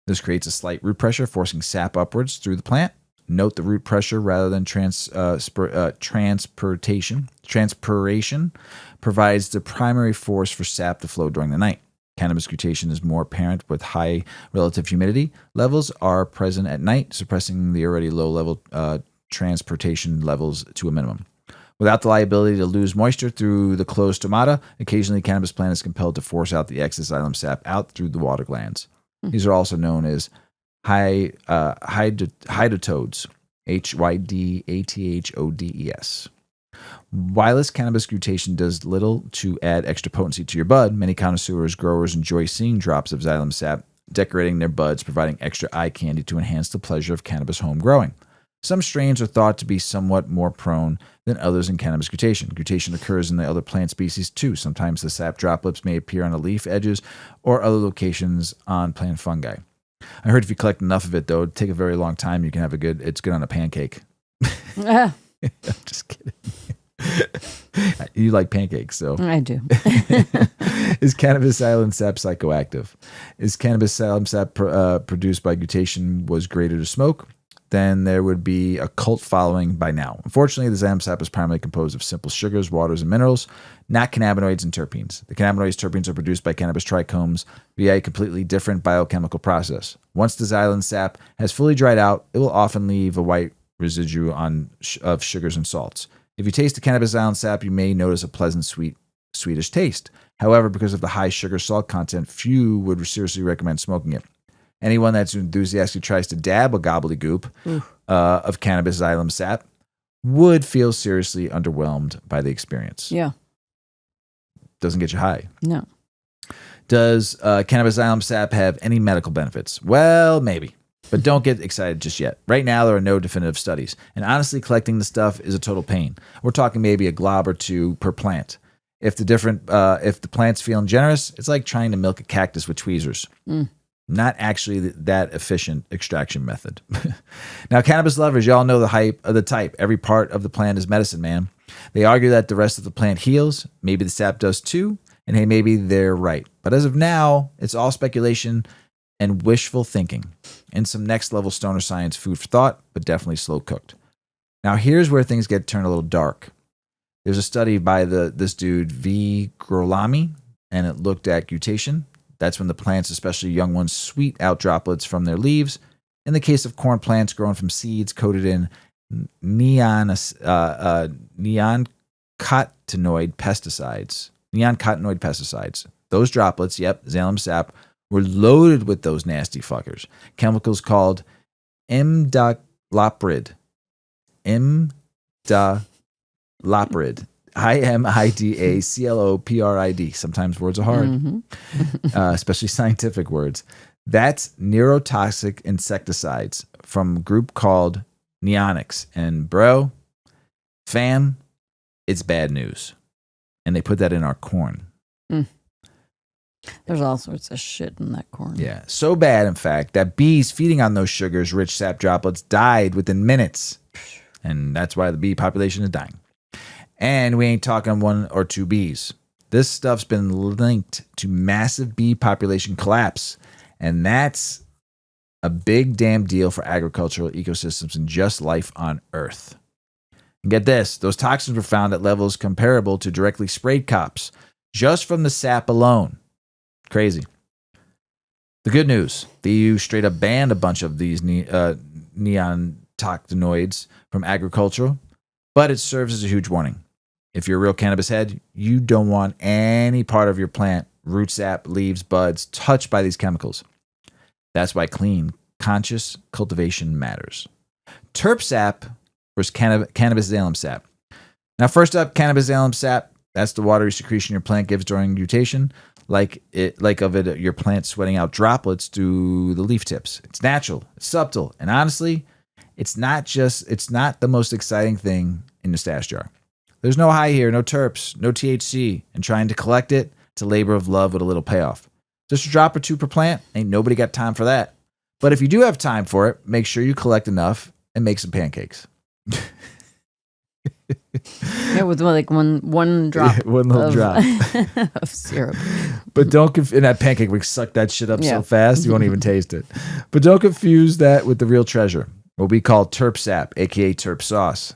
This creates a slight root pressure, forcing sap upwards through the plant. Note the root pressure rather than transpiration provides the primary force for sap to flow during the night. Cannabis gutation is more apparent with high relative humidity. Levels are present at night, suppressing the already low-level transpiration levels to a minimum. Without the liability to lose moisture through the closed stomata, occasionally cannabis plant is compelled to force out the excess xylem sap out through the water glands. These are also known as hydatodes, Hydatodes. Wireless cannabis gutation does little to add extra potency to your bud. Many connoisseurs, growers enjoy seeing drops of xylem sap decorating their buds, providing extra eye candy to enhance the pleasure of cannabis home growing. Some strains are thought to be somewhat more prone than others in cannabis gutation. Gutation occurs in the other plant species too. Sometimes the sap droplets may appear on the leaf edges or other locations on plant fungi. I heard if you collect enough of it, though, it'd take a very long time. You can have it's good on a pancake. I'm just kidding. You like pancakes, so. I do. Is cannabis xylem sap psychoactive? Is cannabis xylem sap produced by gutation was greater to smoke? Then there would be a cult following by now. Unfortunately, the xylem sap is primarily composed of simple sugars, waters, and minerals, not cannabinoids and terpenes. The cannabinoids terpenes are produced by cannabis trichomes via a completely different biochemical process. Once the xylem sap has fully dried out, it will often leave a white residue of sugars and salts. If you taste the cannabis xylem sap, you may notice a pleasant, sweetish taste. However, because of the high sugar-salt content, few would seriously recommend smoking it. Anyone that's enthusiastic tries to dab a gobbledygook of cannabis xylem sap would feel seriously underwhelmed by the experience. Yeah. Doesn't get you high. No. Does cannabis xylem sap have any medical benefits? Well, maybe. But don't get excited just yet. Right now, there are no definitive studies. And honestly, collecting the stuff is a total pain. We're talking maybe a glob or two per plant. If the plant's feeling generous, it's like trying to milk a cactus with tweezers. Not actually that efficient extraction method. Now, cannabis lovers, y'all know the type. Every part of the plant is medicine, man. They argue that the rest of the plant heals. Maybe the sap does too. And hey, maybe they're right. But as of now, it's all speculation and wishful thinking. And some next level stoner science food for thought, but definitely slow cooked. Now, here's where things turn a little dark. There's a study by this dude, V. Grolami, and it looked at gutation. That's when the plants, especially young ones, sweet out droplets from their leaves. In the case of corn plants grown from seeds coated in neonicotinoid pesticides. Those droplets, xylem sap, were loaded with those nasty fuckers. Chemicals called imidacloprid. imidacloprid. Sometimes words are hard, especially scientific words. That's neurotoxic insecticides from a group called neonics. And bro, fam, it's bad news. And they put that in our corn. There's all sorts of shit in that corn. Yeah. So bad, in fact, that bees feeding on those sugars rich sap droplets died within minutes. And that's why the bee population is dying. And we ain't talking 1 or 2 bees. This stuff's been linked to massive bee population collapse. And that's a big damn deal for agricultural ecosystems and just life on Earth. And get this, those toxins were found at levels comparable to directly sprayed crops, just from the sap alone. Crazy. The good news, the EU straight up banned a bunch of these neonicotinoids from agriculture, but it serves as a huge warning. If you're a real cannabis head, you don't want any part of your plant, root sap, leaves, buds, touched by these chemicals. That's why clean, conscious cultivation matters. Terp sap versus cannabis xylem sap. Now, first up, cannabis xylem sap. That's the watery secretion your plant gives during gutation, your plant sweating out droplets through the leaf tips. It's natural, it's subtle, and honestly, it's not the most exciting thing in the stash jar. There's no high here, no terps, no THC, and trying to collect it, it's a labor of love with a little payoff. Just a drop or 2 per plant, ain't nobody got time for that. But if you do have time for it, make sure you collect enough and make some pancakes. Yeah, with like one drop. One little drop of syrup. But don't in that pancake, we suck that shit up so fast you won't even taste it. But don't confuse that with the real treasure, what we call terp sap, aka terp sauce.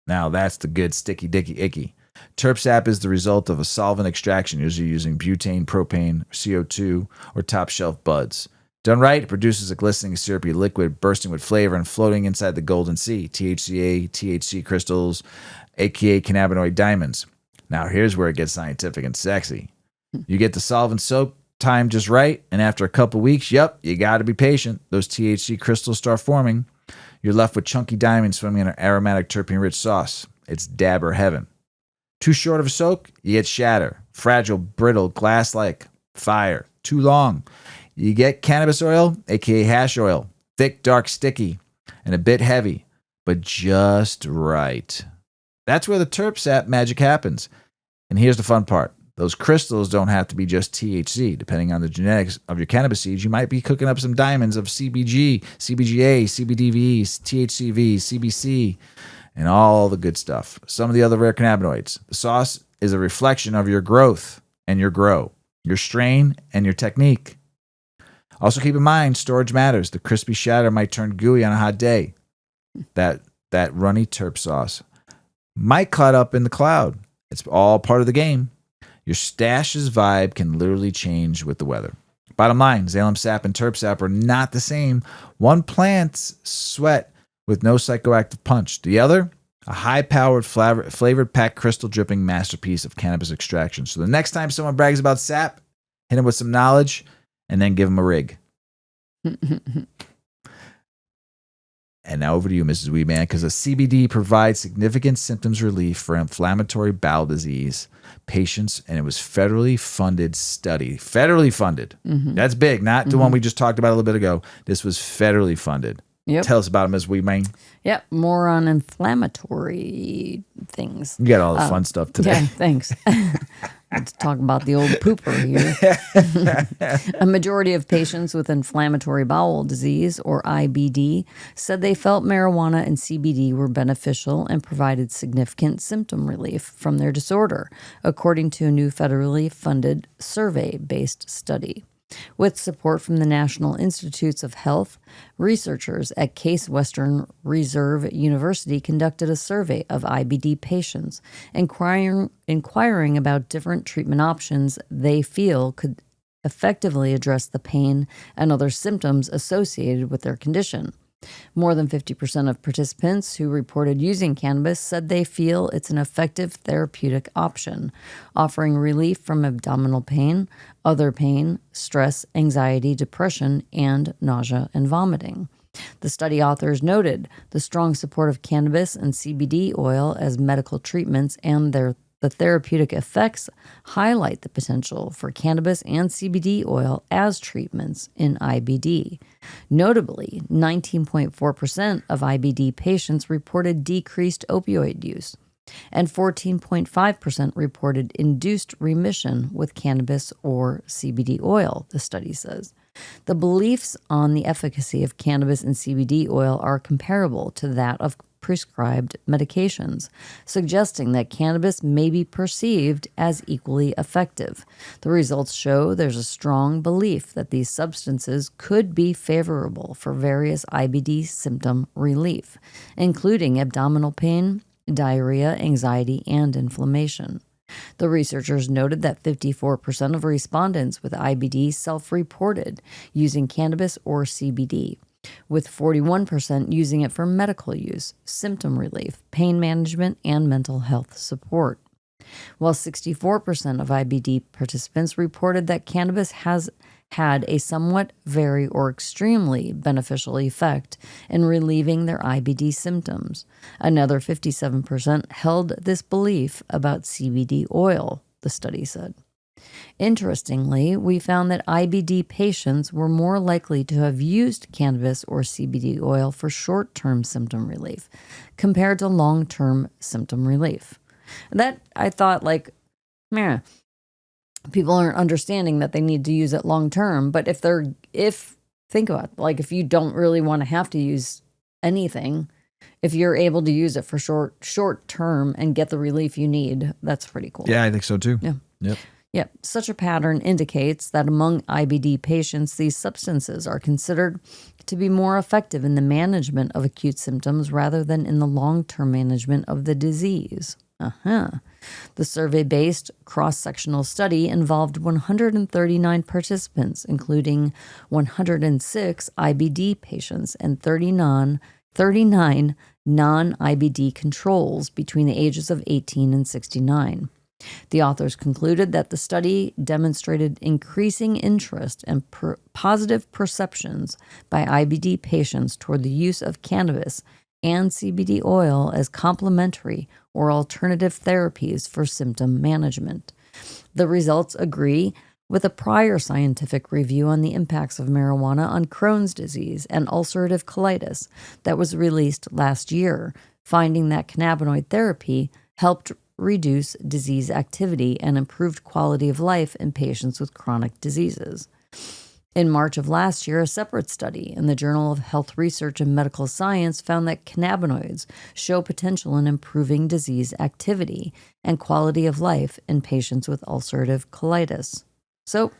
Now that's the good sticky dicky icky. Terp sap is the result of a solvent extraction, usually using butane, propane, CO2, or top shelf buds. Done right, it produces a glistening syrupy liquid bursting with flavor and floating inside the golden sea, THCA, THC crystals, aka cannabinoid diamonds. Now here's where it gets scientific and sexy. You get the solvent soak time just right, and after a couple weeks, you got to be patient. Those THC crystals start forming. You're left with chunky diamonds swimming in an aromatic terpene-rich sauce. It's dabber heaven. Too short of a soak, you get shatter. Fragile, brittle, glass-like. Fire. Too long. You get cannabis oil, aka hash oil. Thick, dark, sticky, and a bit heavy, but just right. That's where the terp sap magic happens. And here's the fun part. Those crystals don't have to be just THC. Depending on the genetics of your cannabis seeds, you might be cooking up some diamonds of CBG, CBGA, CBDV, THCV, CBC, and all the good stuff. Some of the other rare cannabinoids. The sauce is a reflection of your growth and your grow, your strain and your technique. Also keep in mind, storage matters. The crispy shatter might turn gooey on a hot day. That runny terp sauce might cut up in the cloud. It's all part of the game. Your stash's vibe can literally change with the weather. Bottom line, xylem sap and terp sap are not the same. One plant's sweat with no psychoactive punch. The other, a high-powered, flavored packed crystal dripping masterpiece of cannabis extraction. So the next time someone brags about sap, hit him with some knowledge and then give him a rig. And now over to you, Mrs. Weedman, because the CBD provides significant symptoms relief for inflammatory bowel disease patients, and it was federally funded study. Federally funded. Mm-hmm. That's big, not the one we just talked about a little bit ago. This was federally funded. Yep. Tell us about it, Ms. Weedman. Yep, more on inflammatory things. You got all the fun stuff today. Yeah, thanks. Let's talk about the old pooper here. A majority of patients with inflammatory bowel disease, or IBD, said they felt marijuana and CBD were beneficial and provided significant symptom relief from their disorder, according to a new federally funded survey-based study. With support from the National Institutes of Health, researchers at Case Western Reserve University conducted a survey of IBD patients, inquiring about different treatment options they feel could effectively address the pain and other symptoms associated with their condition. More than 50% of participants who reported using cannabis said they feel it's an effective therapeutic option, offering relief from abdominal pain, other pain, stress, anxiety, depression, and nausea and vomiting. The study authors noted the strong support of cannabis and CBD oil as medical treatments and the therapeutic effects highlight the potential for cannabis and CBD oil as treatments in IBD. Notably, 19.4% of IBD patients reported decreased opioid use, and 14.5% reported induced remission with cannabis or CBD oil, the study says. The beliefs on the efficacy of cannabis and CBD oil are comparable to that of prescribed medications, suggesting that cannabis may be perceived as equally effective. The results show there's a strong belief that these substances could be favorable for various IBD symptom relief, including abdominal pain, diarrhea, anxiety, and inflammation. The researchers noted that 54% of respondents with IBD self-reported using cannabis or CBD, with 41% using it for medical use, symptom relief, pain management, and mental health support. While 64% of IBD participants reported that cannabis has had a somewhat very or extremely beneficial effect in relieving their IBD symptoms. Another 57% held this belief about CBD oil, the study said. Interestingly, we found that IBD patients were more likely to have used cannabis or CBD oil for short-term symptom relief compared to long-term symptom relief. That I thought, like, man, people aren't understanding that they need to use it long term. But think about it, like, if you don't really want to have to use anything, if you're able to use it for short term and get the relief you need, that's pretty cool. Yeah, I think so too. Yeah. Yep. Yeah, such a pattern indicates that among IBD patients, these substances are considered to be more effective in the management of acute symptoms rather than in the long-term management of the disease. The survey-based cross-sectional study involved 139 participants, including 106 IBD patients and 39 non-IBD controls between the ages of 18 and 69. The authors concluded that the study demonstrated increasing interest and positive perceptions by IBD patients toward the use of cannabis and CBD oil as complementary or alternative therapies for symptom management. The results agree with a prior scientific review on the impacts of marijuana on Crohn's disease and ulcerative colitis that was released last year, finding that cannabinoid therapy helped reduce disease activity and improved quality of life in patients with chronic diseases. In March of last year, a separate study in the Journal of Health Research and Medical Science found that cannabinoids show potential in improving disease activity and quality of life in patients with ulcerative colitis. So,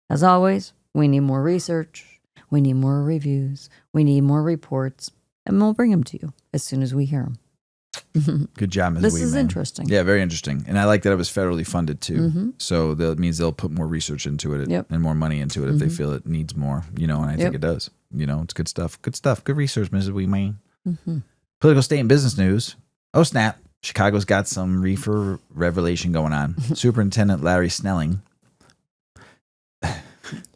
as always, we need more research, we need more reviews, we need more reports, and we'll bring them to you as soon as we hear them. Good job, Mrs. This Weedman. is interesting. Yeah, very interesting. And I like that it was federally funded too. So that means they'll put more research into it and more money into it if they feel it needs more, and I think it does. It's good stuff. Good stuff. Good research, Mrs. Weedman. Political, state, and business news. Oh, snap. Chicago's got some reefer revelation going on. Superintendent Larry Snelling.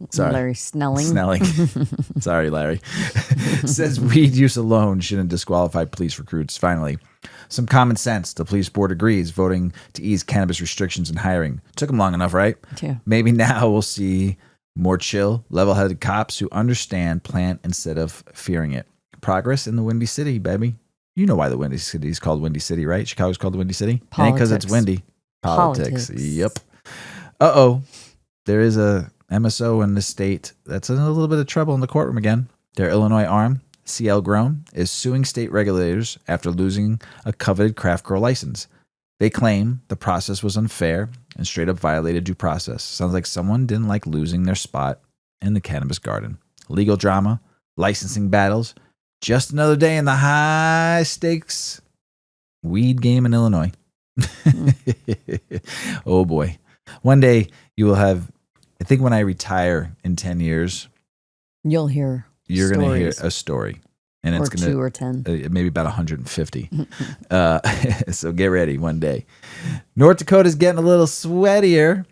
Sorry. Larry Snelling. Sorry, Larry. Says weed use alone shouldn't disqualify police recruits. Finally, some common sense. The police board agrees, voting to ease cannabis restrictions in hiring. Took them long enough, right? Yeah. Maybe now we'll see more chill, level-headed cops who understand plant instead of fearing it. Progress in the Windy City, baby. You know why the Windy City is called Windy City, right? Chicago's called the Windy City? It ain't because it's windy. Politics. Yep. Uh-oh. There is a MSO in the state that's in a little bit of trouble in the courtroom again. Their Illinois arm, CL Grown, is suing state regulators after losing a coveted craft grow license. They claim the process was unfair and straight up violated due process. Sounds like someone didn't like losing their spot in the cannabis garden. Legal drama, licensing battles, just another day in the high stakes weed game in Illinois. Oh boy. One day you will have, I think when I retire in 10 years, you're going to hear a story. And or it's going to 2 or 10. Maybe about 150. So get ready one day. North Dakota's getting a little sweatier.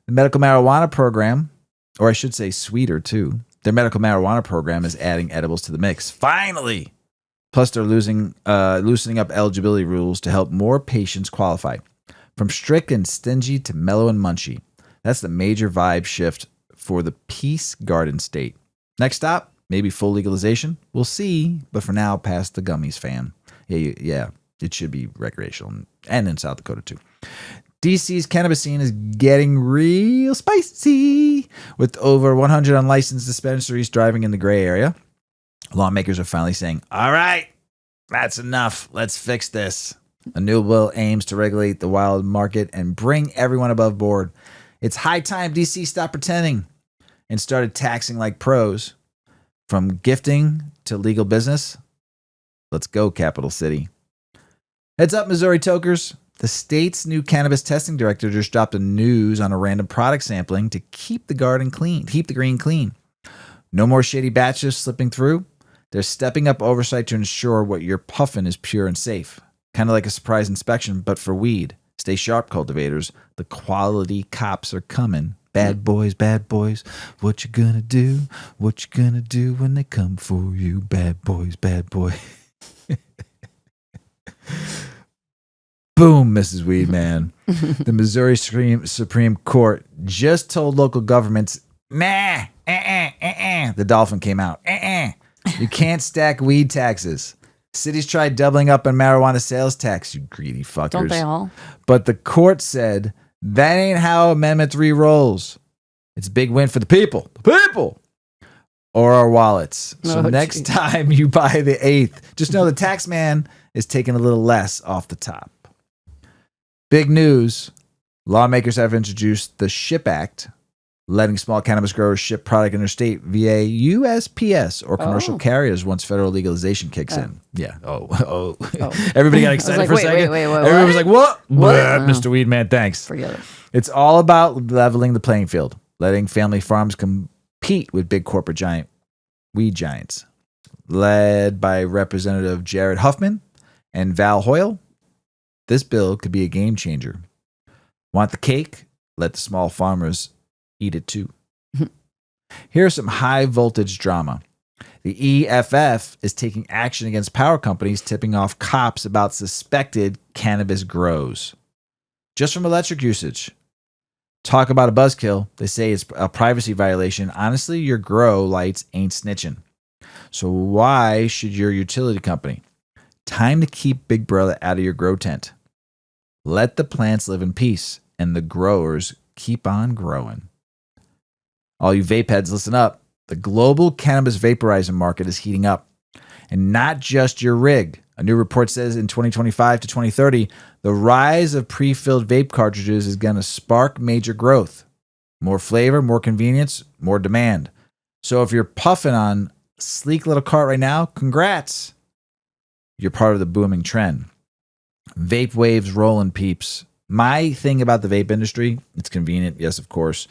The medical marijuana program, or I should say sweeter too. Their medical marijuana program is adding edibles to the mix. Finally! Plus they're loosening up eligibility rules to help more patients qualify. From strict and stingy to mellow and munchy. That's the major vibe shift for the Peace Garden state. Next stop, maybe full legalization. We'll see, but for now, pass the gummies, fam. Yeah. it should be recreational, and in South Dakota too. DC's cannabis scene is getting real spicy, with over 100 unlicensed dispensaries driving in the gray area. Lawmakers are finally saying, all right, that's enough. Let's fix this. A new bill aims to regulate the wild market and bring everyone above board. It's high time DC stopped pretending and started taxing like pros. From gifting to legal business, let's go, Capital City. Heads up, Missouri tokers. The state's new cannabis testing director just dropped a news on a random product sampling to keep the garden clean, keep the green clean. No more shady batches slipping through. They're stepping up oversight to ensure what you're puffing is pure and safe. Kind of like a surprise inspection, but for weed. Stay sharp, cultivators. The quality cops are coming. Bad boys, what you gonna do? What you gonna do when they come for you? Bad boys, bad boy. Boom, Mrs. Weedman. The Missouri Supreme Court just told local governments, nah, the dolphin came out. You can't stack weed taxes. Cities tried doubling up on marijuana sales tax, you greedy fuckers. Don't they all? But the court said, that ain't how Amendment 3 rolls. It's a big win for the people. Or our wallets. So next time you buy the 8th, just know the tax man is taking a little less off the top. Big news. Lawmakers have introduced the SHIP Act, letting small cannabis growers ship product interstate via USPS or commercial carriers once federal legalization kicks in. Yeah. Oh. Everybody got excited for a second. Wait, Everybody was like, what? Mr. Weedman, thanks. Forget it. It's all about leveling the playing field, letting family farms compete with big corporate weed giants. Led by Representative Jared Huffman and Val Hoyle, this bill could be a game changer. Want the cake? Let the small farmers eat it too. Here's some high voltage drama. The EFF is taking action against power companies tipping off cops about suspected cannabis grows. Just from electric usage. Talk about a buzzkill. They say it's a privacy violation. Honestly, your grow lights ain't snitching. So why should your utility company? Time to keep Big Brother out of your grow tent. Let the plants live in peace and the growers keep on growing. All you vape heads, listen up. The global cannabis vaporizer market is heating up. And not just your rig. A new report says in 2025 to 2030, the rise of pre-filled vape cartridges is going to spark major growth. More flavor, more convenience, more demand. So if you're puffing on sleek little cart right now, congrats. You're part of the booming trend. Vape waves rolling, peeps. My thing about the vape industry, it's convenient. Yes, of course.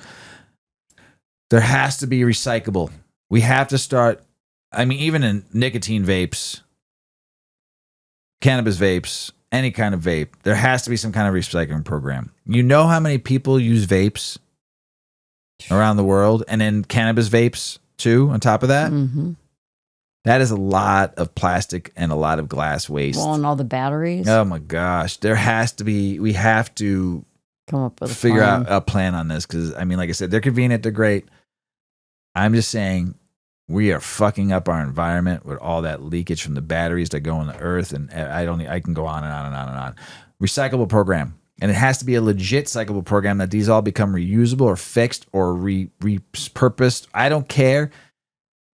There has to be recyclable. We have to start, even in nicotine vapes, cannabis vapes, any kind of vape, there has to be some kind of recycling program. You know how many people use vapes around the world, and then cannabis vapes too, on top of that? Mm-hmm. That is a lot of plastic and a lot of glass waste. Well, and all the batteries. Oh my gosh. We have to come up with figure out a plan on this, because like I said, they're convenient, they're great. I'm just saying we are fucking up our environment with all that leakage from the batteries that go in the earth, and I can go on and on and on and on. Recyclable program. And it has to be a legit cyclable program that these all become reusable or fixed or repurposed. I don't care.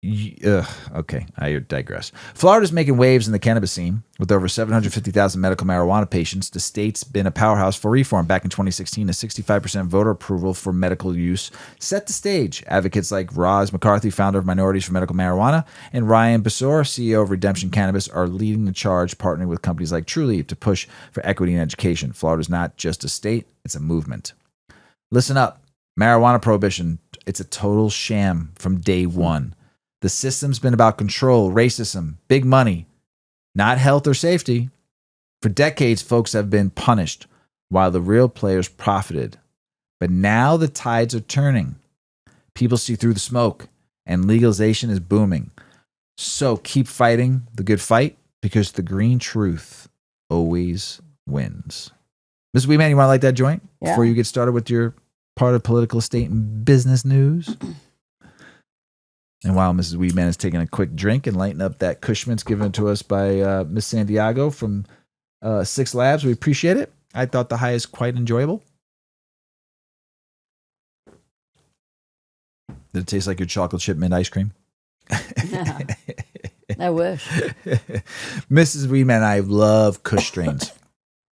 Okay, I digress. Florida's making waves in the cannabis scene. With over 750,000 medical marijuana patients, the state's been a powerhouse for reform. Back in 2016, a 65% voter approval for medical use set the stage. Advocates like Roz McCarthy, founder of Minorities for Medical Marijuana, and Ryan Besor, CEO of Redemption Cannabis, are leading the charge, partnering with companies like Trulieve to push for equity in education. Florida's not just a state, it's a movement. Listen up. Marijuana prohibition, it's a total sham from day one. The system's been about control, racism, big money, not health or safety. For decades, folks have been punished while the real players profited. But now the tides are turning. People see through the smoke, and legalization is booming. So keep fighting the good fight, because the green truth always wins. Mrs. Weedman, you want to light that joint before you get started with your part of political, state, and business news? And while Mrs. Weedman is taking a quick drink and lighting up that Kush Mints given to us by Miss Santiago from Six Labs, we appreciate it. I thought the high is quite enjoyable. Did it taste like your chocolate chip mint ice cream? I wish. Mrs Weedman and I love Kush strains.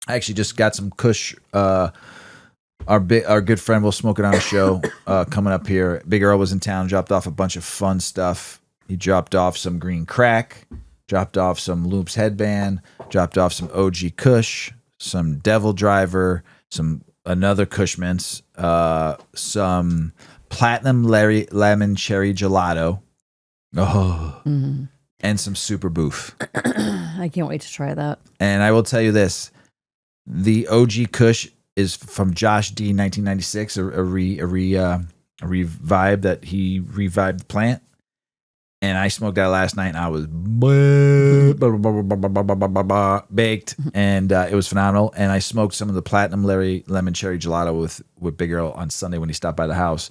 I actually just got some Kush. Our good friend will smoke it on a show coming up here. Big Earl was in town, dropped off a bunch of fun stuff. He dropped off some green crack, dropped off some Loops headband, dropped off some OG Kush, some Devil Driver, another Kush Mints, some Platinum Lemon Cherry Gelato, and some Super Boof. I can't wait to try that. And I will tell you this, the OG Kush is from Josh D 1996, a revive that he revived the plant. And I smoked that last night and I was baked, and it was phenomenal. And I smoked some of the Platinum Lemon Cherry Gelato with Big Earl on Sunday when he stopped by the house.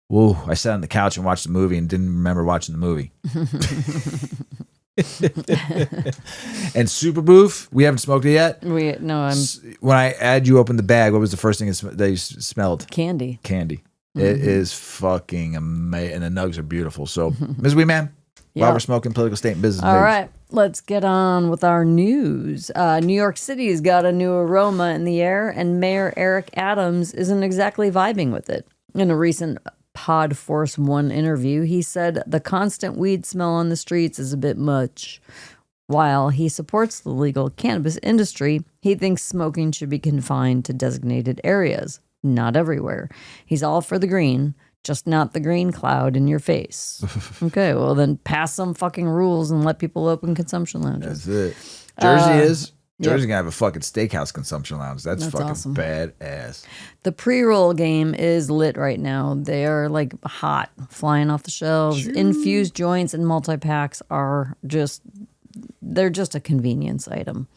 Whoa, I sat on the couch and watched the movie and didn't remember watching the movie. And Super Boof, we haven't smoked it yet. When I had you open the bag, what was the first thing that you smelled? Candy. It is fucking amazing, and the nugs are beautiful. So, Ms. Weedman, while we're smoking political state and business. All right, let's get on with our news. New York City's got a new aroma in the air, and Mayor Eric Adams isn't exactly vibing with it. In a recent Pod Force One interview, he said the constant weed smell on the streets is a bit much. While he supports the legal cannabis industry, he thinks smoking should be confined to designated areas, not everywhere. He's all for the green, just not the green cloud in your face. Okay, well then pass some fucking rules and let people open consumption lounges. That's it. Jersey's gonna have a fucking steakhouse consumption lounge. That's fucking awesome. Badass. The pre-roll game is lit right now. They are like hot, flying off the shelves. Infused joints and multi-packs are they're just a convenience item.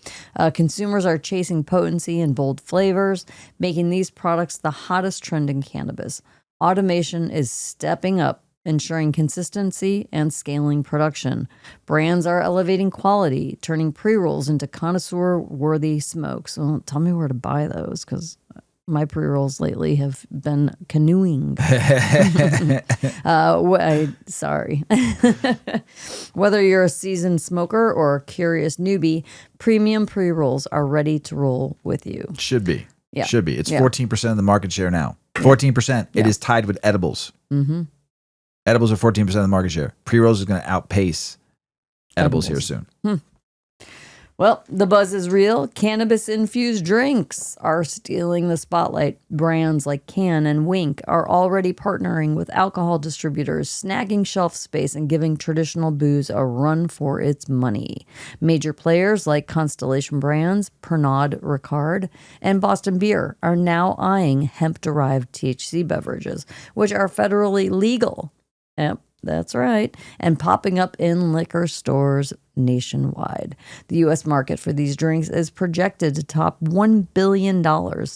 Consumers are chasing potency and bold flavors, making these products the hottest trend in cannabis. Automation is stepping up, ensuring consistency and scaling production. Brands are elevating quality, turning pre-rolls into connoisseur-worthy smokes. Well, tell me where to buy those, because my pre-rolls lately have been canoeing. Sorry. Whether you're a seasoned smoker or a curious newbie, premium pre-rolls are ready to roll with you. Should be. Yeah. Should be. It's 14% of the market share now. 14%. It is tied with edibles. Mm-hmm. Edibles are 14% of the market share. Pre-rolls is going to outpace edibles here soon. Well, the buzz is real. Cannabis-infused drinks are stealing the spotlight. Brands like Can and Wink are already partnering with alcohol distributors, snagging shelf space and giving traditional booze a run for its money. Major players like Constellation Brands, Pernod Ricard, and Boston Beer are now eyeing hemp-derived THC beverages, which are federally legal. Yep. That's right. And popping up in liquor stores nationwide. The U.S. market for these drinks is projected to top $1 billion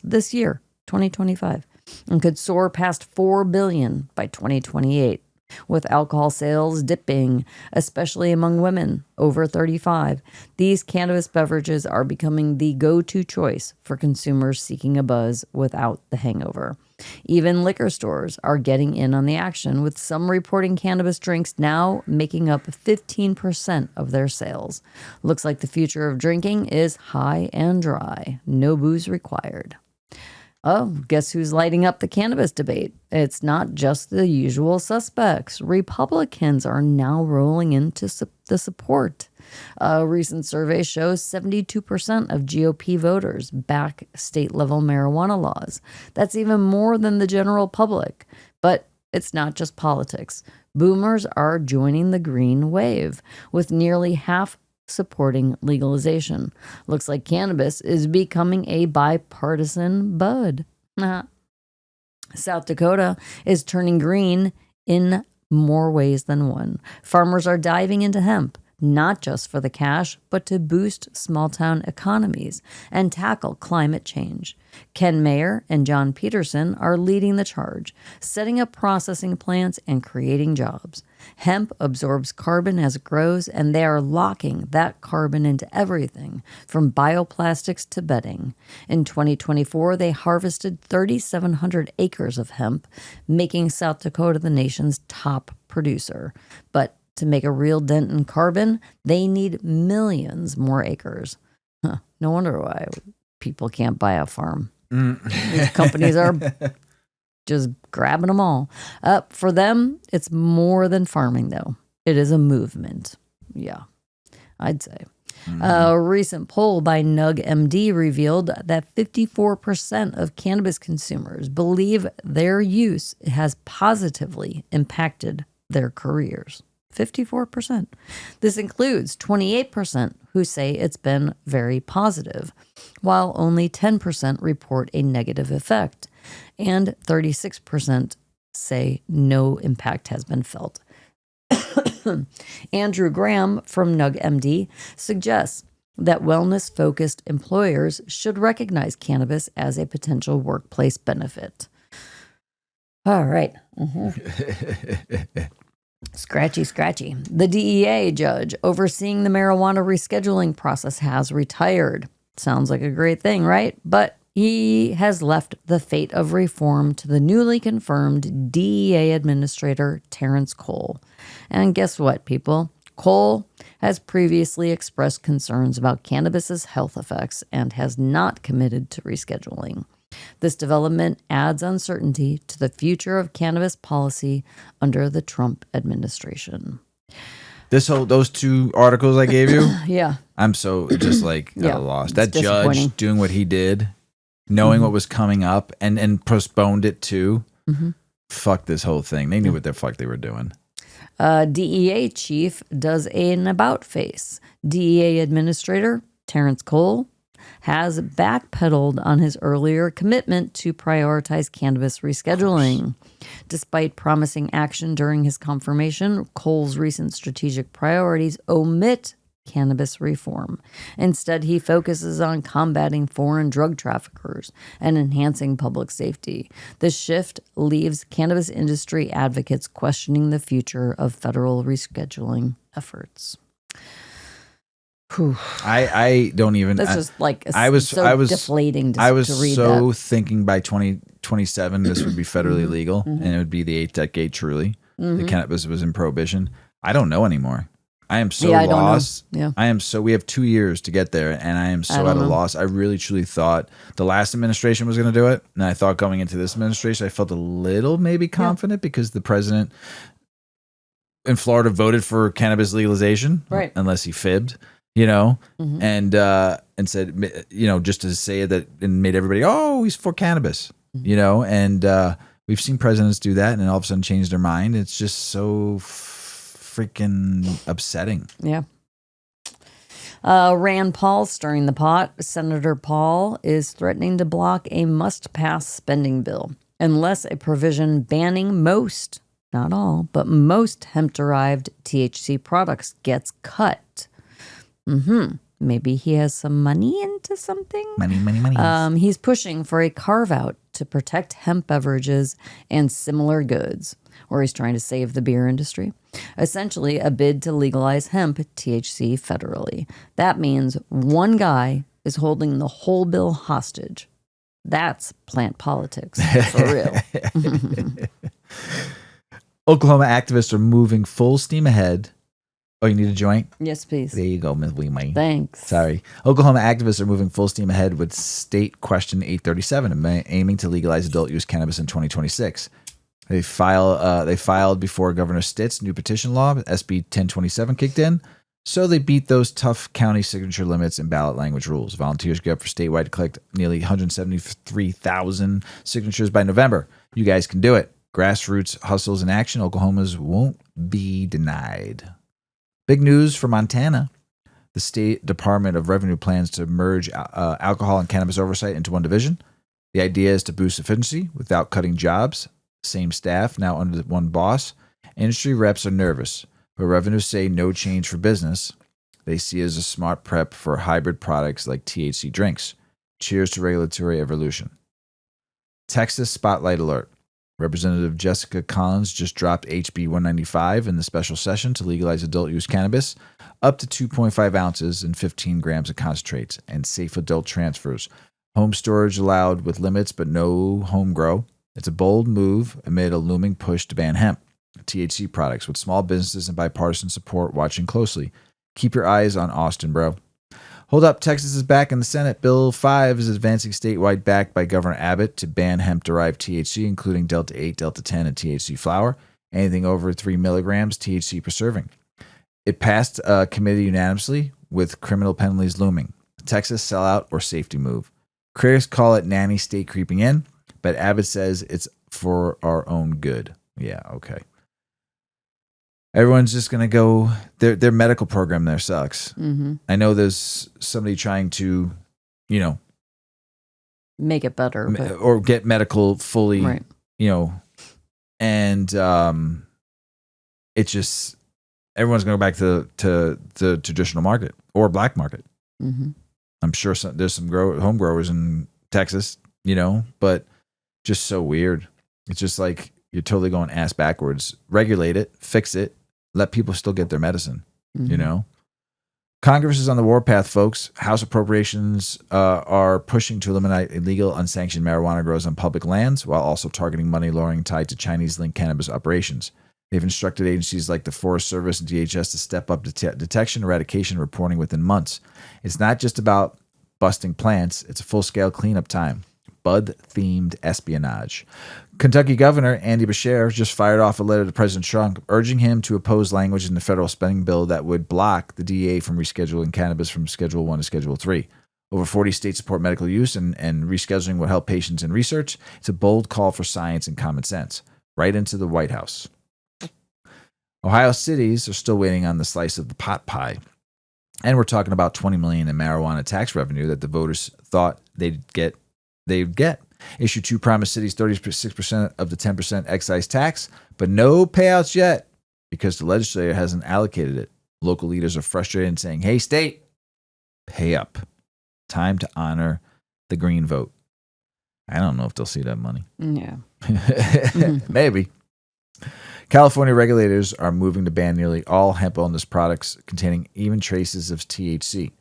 this year, 2025, and could soar past $4 billion by 2028. With alcohol sales dipping, especially among women over 35, these cannabis beverages are becoming the go-to choice for consumers seeking a buzz without the hangover. Even liquor stores are getting in on the action, with some reporting cannabis drinks now making up 15% of their sales. Looks like the future of drinking is high and dry. No booze required. Oh, guess who's lighting up the cannabis debate? It's not just the usual suspects. Republicans are now rolling into the support. A recent survey shows 72% of GOP voters back state-level marijuana laws. That's even more than the general public. But it's not just politics. Boomers are joining the green wave, with nearly half supporting legalization. Looks like cannabis is becoming a bipartisan bud. South Dakota is turning green in more ways than one. Farmers are diving into hemp, not just for the cash, but to boost small-town economies and tackle climate change. Ken Mayer and John Peterson are leading the charge, setting up processing plants and creating jobs. Hemp absorbs carbon as it grows, and they are locking that carbon into everything, from bioplastics to bedding. In 2024, they harvested 3,700 acres of hemp, making South Dakota the nation's top producer. But to make a real dent in carbon, they need millions more acres. No wonder why people can't buy a farm. These companies are just grabbing them all. For them, it's more than farming, though. It is a movement. Yeah, I'd say. A recent poll by NugMD revealed that 54% of cannabis consumers believe their use has positively impacted their careers. 54%. This includes 28% who say it's been very positive, while only 10% report a negative effect, and 36% say no impact has been felt. Andrew Graham from NugMD suggests that wellness-focused employers should recognize cannabis as a potential workplace benefit. All right. Scratchy. The DEA judge overseeing the marijuana rescheduling process has retired. Sounds like a great thing, right? But he has left the fate of reform to the newly confirmed DEA administrator, Terrence Cole. And guess what, people? Cole has previously expressed concerns about cannabis's health effects and has not committed to rescheduling. This development adds uncertainty to the future of cannabis policy under the Trump administration. Those two articles I gave you, Yeah. I'm so just like at a loss. That judge doing what he did, knowing what was coming up, and postponed it too. Fuck this whole thing. They knew what the fuck they were doing. DEA chief does an about face. DEA administrator Terrence Cole has backpedaled on his earlier commitment to prioritize cannabis rescheduling. Despite promising action during his confirmation, Cole's recent strategic priorities omit cannabis reform. Instead, he focuses on combating foreign drug traffickers and enhancing public safety. This shift leaves cannabis industry advocates questioning the future of federal rescheduling efforts. Whew. I don't even. That's just like I was deflating. I was to read so that. thinking by 2027 this would be federally legal and it would be the 8th decade truly. The cannabis was in prohibition. I don't know anymore. I am so lost. I am so. We have 2 years to get there, and I am so at a loss. I really truly thought the last administration was going to do it, and I thought going into this administration, I felt a little maybe confident because the president in Florida voted for cannabis legalization, right? Unless he fibbed. And said, just to say that and made everybody, oh, he's for cannabis, and we've seen presidents do that and all of a sudden change their mind. It's just so freaking upsetting. Yeah. Rand Paul stirring the pot. Senator Paul is threatening to block a must-pass spending bill unless a provision banning most, not all, but most hemp-derived THC products gets cut. Maybe he has some money into something. Money. He's pushing for a carve-out to protect hemp beverages and similar goods, or he's trying to save the beer industry. Essentially, a bid to legalize hemp THC federally. That means one guy is holding the whole bill hostage. That's plant politics, for real. Oklahoma activists are moving full steam ahead. Oh, you need a joint? Yes, please. There you go, Ms. Weedman. Thanks. Sorry. Oklahoma activists are moving full steam ahead with State Question 837, aiming to legalize adult use cannabis in 2026. They filed before Governor Stitt's new petition law, SB 1027, kicked in. So they beat those tough county signature limits and ballot language rules. Volunteers get up for statewide to collect nearly 173,000 signatures by November. You guys can do it. Grassroots hustles in action. Oklahoma's won't be denied. Big news for Montana. The State Department of Revenue plans to merge alcohol and cannabis oversight into one division. The idea is to boost efficiency without cutting jobs. Same staff, now under one boss. Industry reps are nervous. But revenues say no change for business. They see it as a smart prep for hybrid products like THC drinks. Cheers to regulatory evolution. Texas Spotlight Alert. Representative Jessica Collins just dropped HB 195 in the special session to legalize adult use cannabis up to 2.5 ounces and 15 grams of concentrates and safe adult transfers. Home storage allowed with limits, but no home grow. It's a bold move amid a looming push to ban hemp, THC products, with small businesses and bipartisan support watching closely. Keep your eyes on Austin, bro. Hold up, Texas is back in the Senate. Bill 5 is advancing statewide, backed by Governor Abbott, to ban hemp-derived THC, including Delta 8, Delta 10, and THC flower, anything over 3 milligrams THC per serving. It passed committee unanimously, with criminal penalties looming. Texas sellout or safety move. Critics call it nanny state creeping in, but Abbott says it's for our own good. Yeah, okay. Everyone's just going to go, their medical program there sucks. Mm-hmm. I know there's somebody trying to, make it better. Or get medical fully, right. And it's just, everyone's going to go back to the traditional market or black market. Mm-hmm. I'm sure there's some home growers in Texas, but just so weird. It's just like you're totally going ass backwards. Regulate it, fix it. Let people still get their medicine, Congress is on the warpath, folks. House appropriations are pushing to eliminate illegal, unsanctioned marijuana grows on public lands while also targeting money laundering tied to Chinese-linked cannabis operations. They've instructed agencies like the Forest Service and DHS to step up detection, eradication, and reporting within months. It's not just about busting plants. It's a full-scale cleanup time. Bud-themed espionage. Kentucky Governor Andy Beshear just fired off a letter to President Trump urging him to oppose language in the federal spending bill that would block the DEA from rescheduling cannabis from Schedule 1 to Schedule 3. Over 40 states support medical use, and rescheduling will help patients in research. It's a bold call for science and common sense. Right into the White House. Ohio cities are still waiting on the slice of the pot pie. And we're talking about $20 million in marijuana tax revenue that the voters thought they'd get. Issue 2 promised cities 36% of the 10% excise tax, but no payouts yet because the legislature hasn't allocated it. Local leaders are frustrated and saying, hey, state, pay up. Time to honor the green vote. I don't know if they'll see that money. Yeah. Maybe. California regulators are moving to ban nearly all hemp wellness products containing even traces of THC.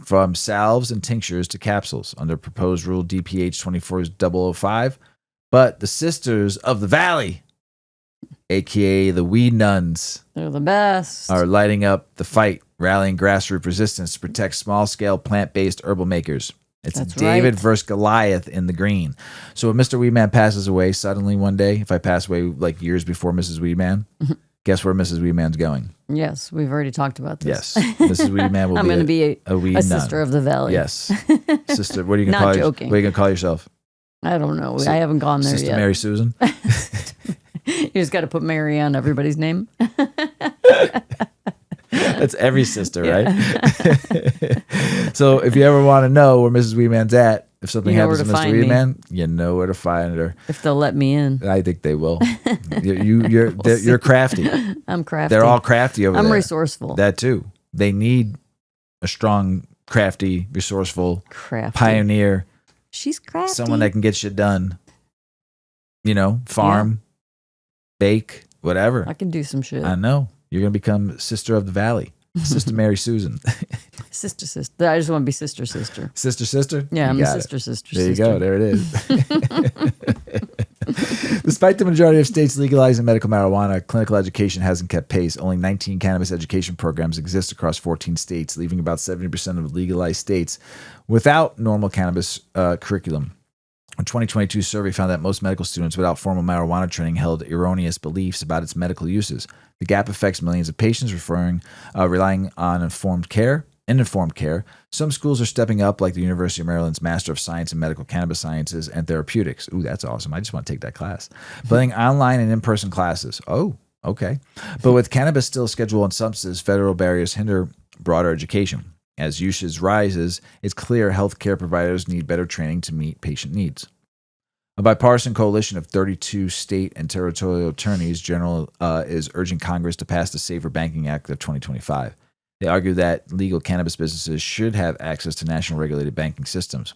From salves and tinctures to capsules under proposed rule DPH 24005. But the Sisters of the Valley, a.k.a. the Weed Nuns, they're the best, are lighting up the fight, rallying grassroots resistance to protect small-scale plant-based herbal makers. It's David versus Goliath in the green. So if Mr. Weedman passes away suddenly one day, if I pass away like years before Mrs. Weedman, guess where Mrs. Weedman's going? Yes, we've already talked about this. Yes, Mrs. Weedman will I'm going to be a weed a sister of the valley. Yes, sister. What are you going to call joking. What are you going to call yourself? I don't know. I haven't gone there Sister yet. Mary Susan. You just got to put Mary on everybody's name. That's every sister, right? So if you ever want to know where Mrs. Weedman's at, if something happens to Mr. Weedman, you know where to find her. If they'll let me in. I think they will. You're crafty. I'm crafty. They're all crafty over there. I'm resourceful. That too. They need a strong, crafty, resourceful, pioneer. She's crafty. Someone that can get shit done. Farm, bake, whatever. I can do some shit. I know. You're going to become Sister of the Valley. Sister Mary Susan. Sister. I just want to be sister. Sister? Yeah, I'm a sister. There you go. There it is. Despite the majority of states legalizing medical marijuana, clinical education hasn't kept pace. Only 19 cannabis education programs exist across 14 states, leaving about 70% of legalized states without normal cannabis curriculum. A 2022 survey found that most medical students without formal marijuana training held erroneous beliefs about its medical uses. The gap affects millions of patients relying on informed care. Some schools are stepping up, like the University of Maryland's Master of Science in Medical Cannabis Sciences and Therapeutics. Ooh, that's awesome. I just want to take that class. Blending online and in-person classes. Oh, okay. But with cannabis still Schedule 1 substances, federal barriers hinder broader education. As usage rises, it's clear healthcare providers need better training to meet patient needs. A bipartisan coalition of 32 state and territorial attorneys general is urging Congress to pass the Safer Banking Act of 2025. They argue that legal cannabis businesses should have access to national regulated banking systems,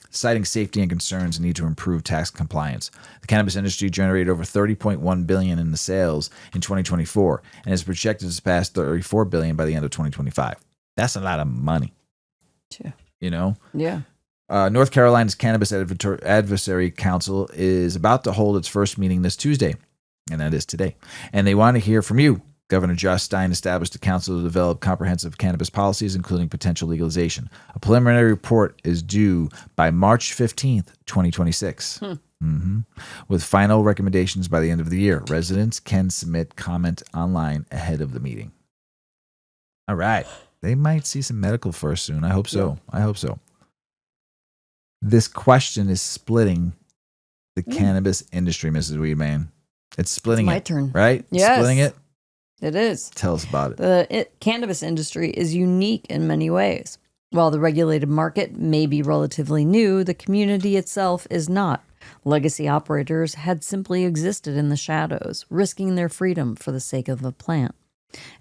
citing safety and concerns and need to improve tax compliance. The cannabis industry generated over $30.1 billion in the sales in 2024 and is projected to surpass $34 billion by the end of 2025. That's a lot of money. Yeah. You know? Yeah. North Carolina's Cannabis Advisory Council is about to hold its first meeting this Tuesday, and that is today. And they want to hear from you. Governor Josh Stein established a council to develop comprehensive cannabis policies, including potential legalization. A preliminary report is due by March 15th, 2026, with final recommendations by the end of the year. Residents can submit comment online ahead of the meeting. All right. They might see some medical first soon. I hope so. I hope so. This question is splitting the cannabis industry, Mrs. Weedman. It's splitting my turn. Right? Yes. Splitting it? It is. Tell us about it. The cannabis industry is unique in many ways. While the regulated market may be relatively new, the community itself is not. Legacy operators had simply existed in the shadows, risking their freedom for the sake of a plant.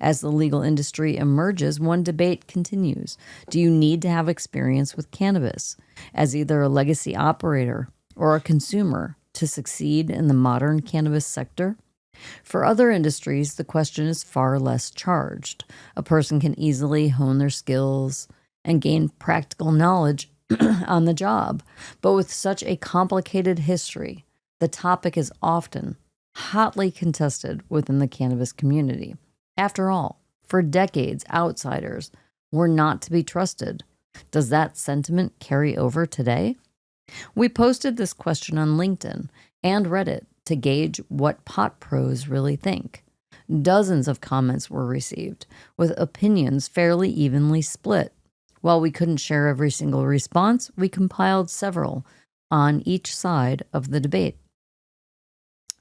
As the legal industry emerges, one debate continues. Do you need to have experience with cannabis as either a legacy operator or a consumer to succeed in the modern cannabis sector? For other industries, the question is far less charged. A person can easily hone their skills and gain practical knowledge on the job. But with such a complicated history, the topic is often hotly contested within the cannabis community. After all, for decades, outsiders were not to be trusted. Does that sentiment carry over today? We posted this question on LinkedIn and Reddit to gauge what pot pros really think. Dozens of comments were received, with opinions fairly evenly split. While we couldn't share every single response, we compiled several on each side of the debate.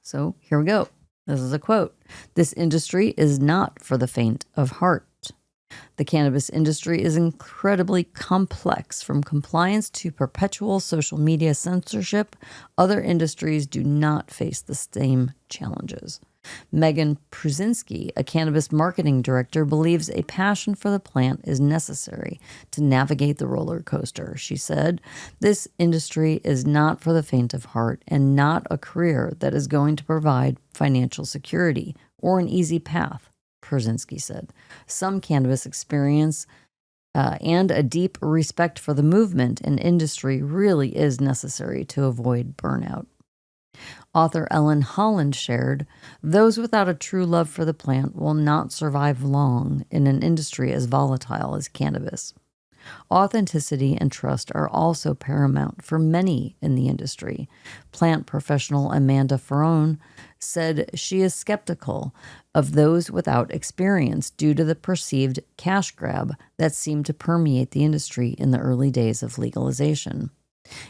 So here we go. This is a quote. "This industry is not for the faint of heart. The cannabis industry is incredibly complex, from compliance to perpetual social media censorship. Other industries do not face the same challenges." Megan Prusinski, a cannabis marketing director, believes a passion for the plant is necessary to navigate the roller coaster. She said, "This industry is not for the faint of heart and not a career that is going to provide financial security or an easy path," Prusinski said. Some cannabis experience and a deep respect for the movement and industry really is necessary to avoid burnout. Author Ellen Holland shared, "Those without a true love for the plant will not survive long in an industry as volatile as cannabis." Authenticity and trust are also paramount for many in the industry. Plant professional Amanda Ferrone said she is skeptical of those without experience due to the perceived cash grab that seemed to permeate the industry in the early days of legalization.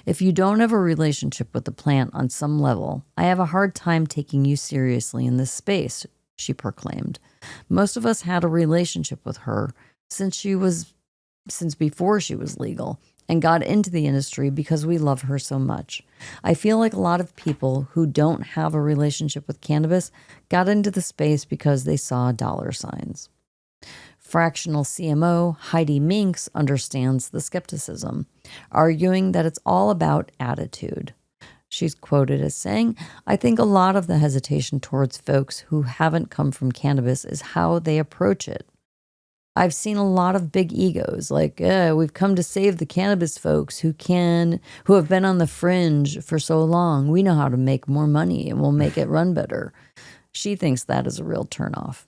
"If you don't have a relationship with the plant on some level, I have a hard time taking you seriously in this space," she proclaimed. "Most of us had a relationship with her since before she was legal and got into the industry because we love her so much. I feel like a lot of people who don't have a relationship with cannabis got into the space because they saw dollar signs." Fractional CMO Heidi Minks understands the skepticism, arguing that it's all about attitude. She's quoted as saying, "I think a lot of the hesitation towards folks who haven't come from cannabis is how they approach it. I've seen a lot of big egos, like, we've come to save the cannabis folks who have been on the fringe for so long. We know how to make more money and we'll make it run better." She thinks that is a real turnoff.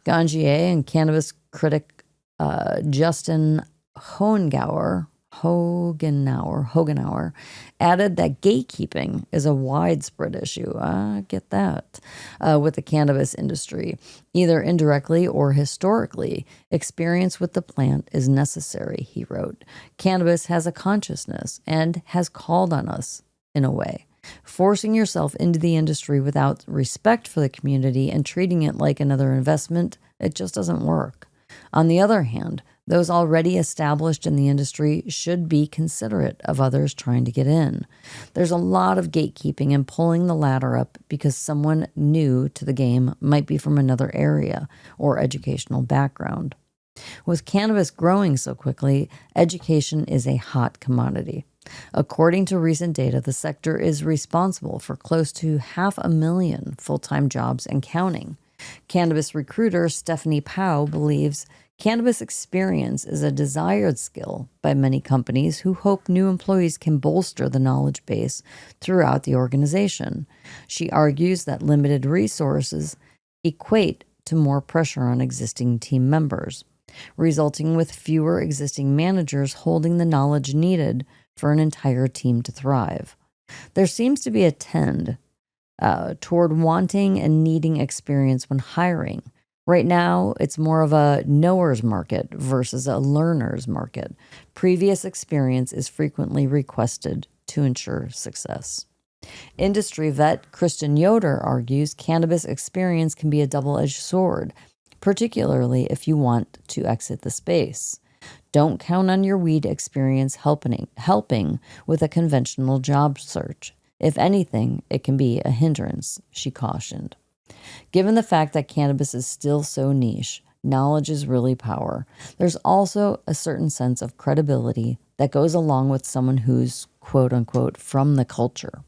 Gangier and cannabis critic Justin Hogenauer added that gatekeeping is a widespread issue. I get that. With the cannabis industry, either indirectly or historically, experience with the plant is necessary, he wrote. "Cannabis has a consciousness and has called on us in a way. Forcing yourself into the industry without respect for the community and treating it like another investment, it just doesn't work. On the other hand, Those already established in the industry should be considerate of others trying to get in. There's a lot of gatekeeping and pulling the ladder up because someone new to the game might be from another area or educational background. With cannabis growing so quickly, education is a hot commodity. According to recent data, the sector is responsible for close to 500,000 full-time jobs and counting. Cannabis recruiter Stephanie Powell believes cannabis experience is a desired skill by many companies who hope new employees can bolster the knowledge base throughout the organization. She argues that limited resources equate to more pressure on existing team members, resulting with fewer existing managers holding the knowledge needed for an entire team to thrive. There seems to be a trend toward wanting and needing experience when hiring. Right now, it's more of a knower's market versus a learner's market. Previous experience is frequently requested to ensure success. Industry vet Kristen Yoder argues cannabis experience can be a double-edged sword, particularly if you want to exit the space. Don't count on your weed experience helping with a conventional job search. If anything, it can be a hindrance, she cautioned. Given the fact that cannabis is still so niche, knowledge is really power. There's also a certain sense of credibility that goes along with someone who's, quote unquote, from the culture.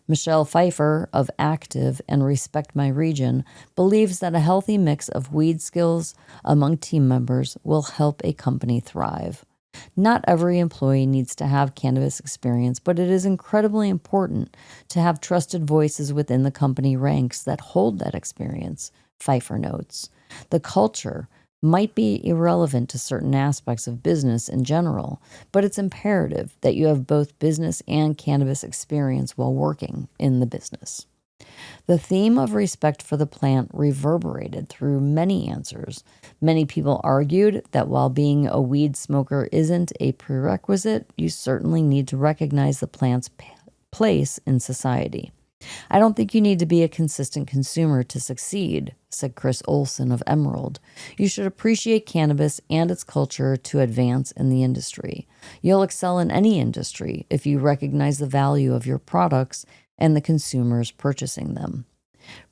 Michelle Pfeiffer of Active and Respect My Region believes that a healthy mix of weed skills among team members will help a company thrive. Not every employee needs to have cannabis experience, but it is incredibly important to have trusted voices within the company ranks that hold that experience, Pfeiffer notes. The culture might be irrelevant to certain aspects of business in general, but it's imperative that you have both business and cannabis experience while working in the business. The theme of respect for the plant reverberated through many answers. Many people argued that while being a weed smoker isn't a prerequisite, you certainly need to recognize the plant's place in society. I don't think you need to be a consistent consumer to succeed, said Chris Olson of Emerald. You should appreciate cannabis and its culture to advance in the industry. You'll excel in any industry if you recognize the value of your products and the consumers purchasing them.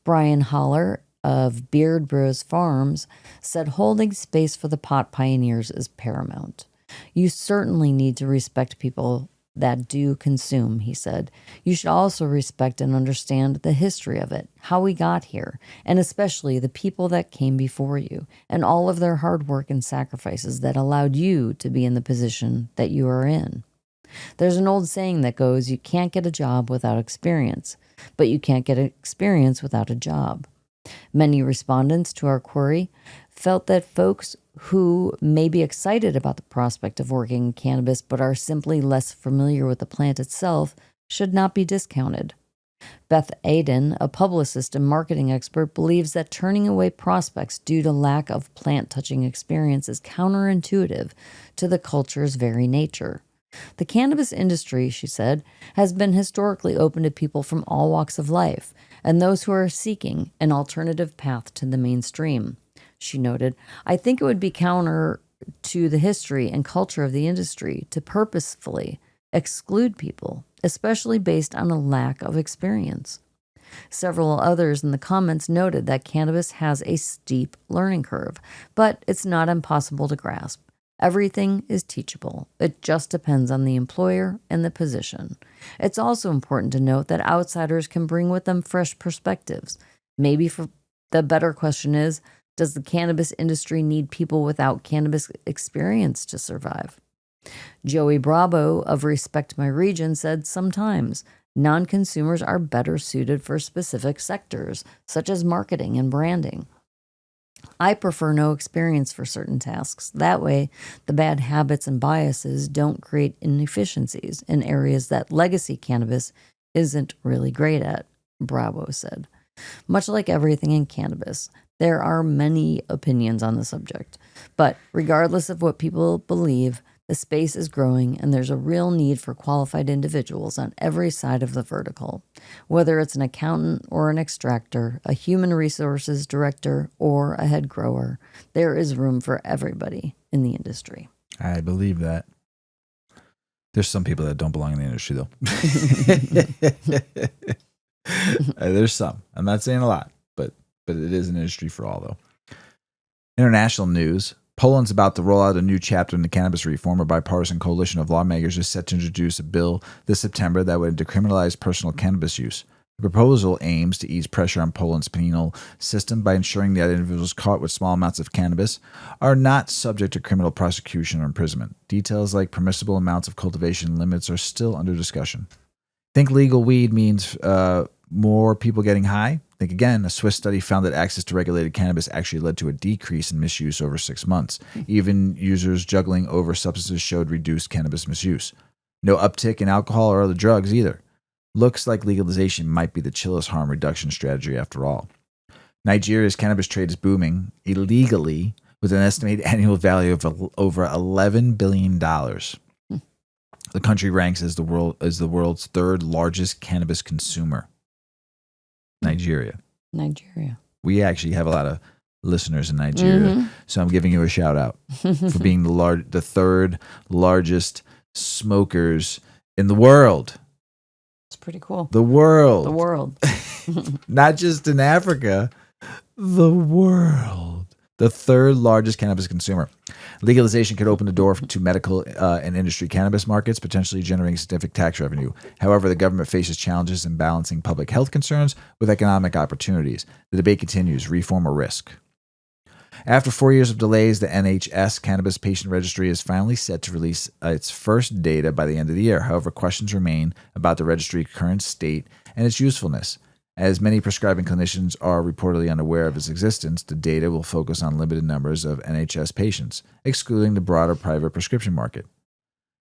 Brian Holler of Beard Bros Farms said holding space for the pot pioneers is paramount. You certainly need to respect people that do consume, he said. You should also respect and understand the history of it, how we got here, and especially the people that came before you, and all of their hard work and sacrifices that allowed you to be in the position that you are in. There's an old saying that goes, you can't get a job without experience, but you can't get experience without a job. Many respondents to our query felt that folks who may be excited about the prospect of working in cannabis but are simply less familiar with the plant itself should not be discounted. Beth Aden, a publicist and marketing expert, believes that turning away prospects due to lack of plant-touching experience is counterintuitive to the culture's very nature. The cannabis industry, she said, has been historically open to people from all walks of life and those who are seeking an alternative path to the mainstream. She noted, I think it would be counter to the history and culture of the industry to purposefully exclude people, especially based on a lack of experience. Several others in the comments noted that cannabis has a steep learning curve, but it's not impossible to grasp. Everything is teachable. It just depends on the employer and the position. It's also important to note that outsiders can bring with them fresh perspectives. Maybe for the better question is, does the cannabis industry need people without cannabis experience to survive? Joey Bravo of Respect My Region said sometimes non-consumers are better suited for specific sectors, such as marketing and branding. I prefer no experience for certain tasks. That way, the bad habits and biases don't create inefficiencies in areas that legacy cannabis isn't really great at, Bravo said. Much like everything in cannabis, there are many opinions on the subject. But regardless of what people believe, the space is growing and there's a real need for qualified individuals on every side of the vertical. Whether it's an accountant or an extractor, a human resources director or a head grower, there is room for everybody. in the industry. I believe that. There's some people that don't belong in the industry, though. There's some. I'm not saying a lot, but it is an industry for all, though. International news. Poland's about to roll out a new chapter in the cannabis reform. A bipartisan coalition of lawmakers is set to introduce a bill this September that would decriminalize personal cannabis use. The proposal aims to ease pressure on Poland's penal system by ensuring that individuals caught with small amounts of cannabis are not subject to criminal prosecution or imprisonment. Details like permissible amounts of cultivation limits are still under discussion. Think legal weed means more people getting high? Think again. A Swiss study found that access to regulated cannabis actually led to a decrease in misuse over 6 months. Even users juggling over substances showed reduced cannabis misuse. No uptick in alcohol or other drugs either. Looks like legalization might be the chillest harm reduction strategy after all. Nigeria's cannabis trade is booming illegally with an estimated annual value of over $11 billion. The country ranks as the world's third largest cannabis consumer. Nigeria. We actually have a lot of listeners in Nigeria, so I'm giving you a shout out for being the third largest smokers in the world. It's pretty cool. The world. Not just in Africa, the world. The third largest cannabis consumer. Legalization could open the door to medical and industry cannabis markets, potentially generating significant tax revenue. However, the government faces challenges in balancing public health concerns with economic opportunities. The debate continues, reform or risk. After 4 years of delays, the NHS Cannabis Patient Registry is finally set to release its first data by the end of the year. However, questions remain about the registry's current state and its usefulness. As many prescribing clinicians are reportedly unaware of its existence, the data will focus on limited numbers of NHS patients, excluding the broader private prescription market.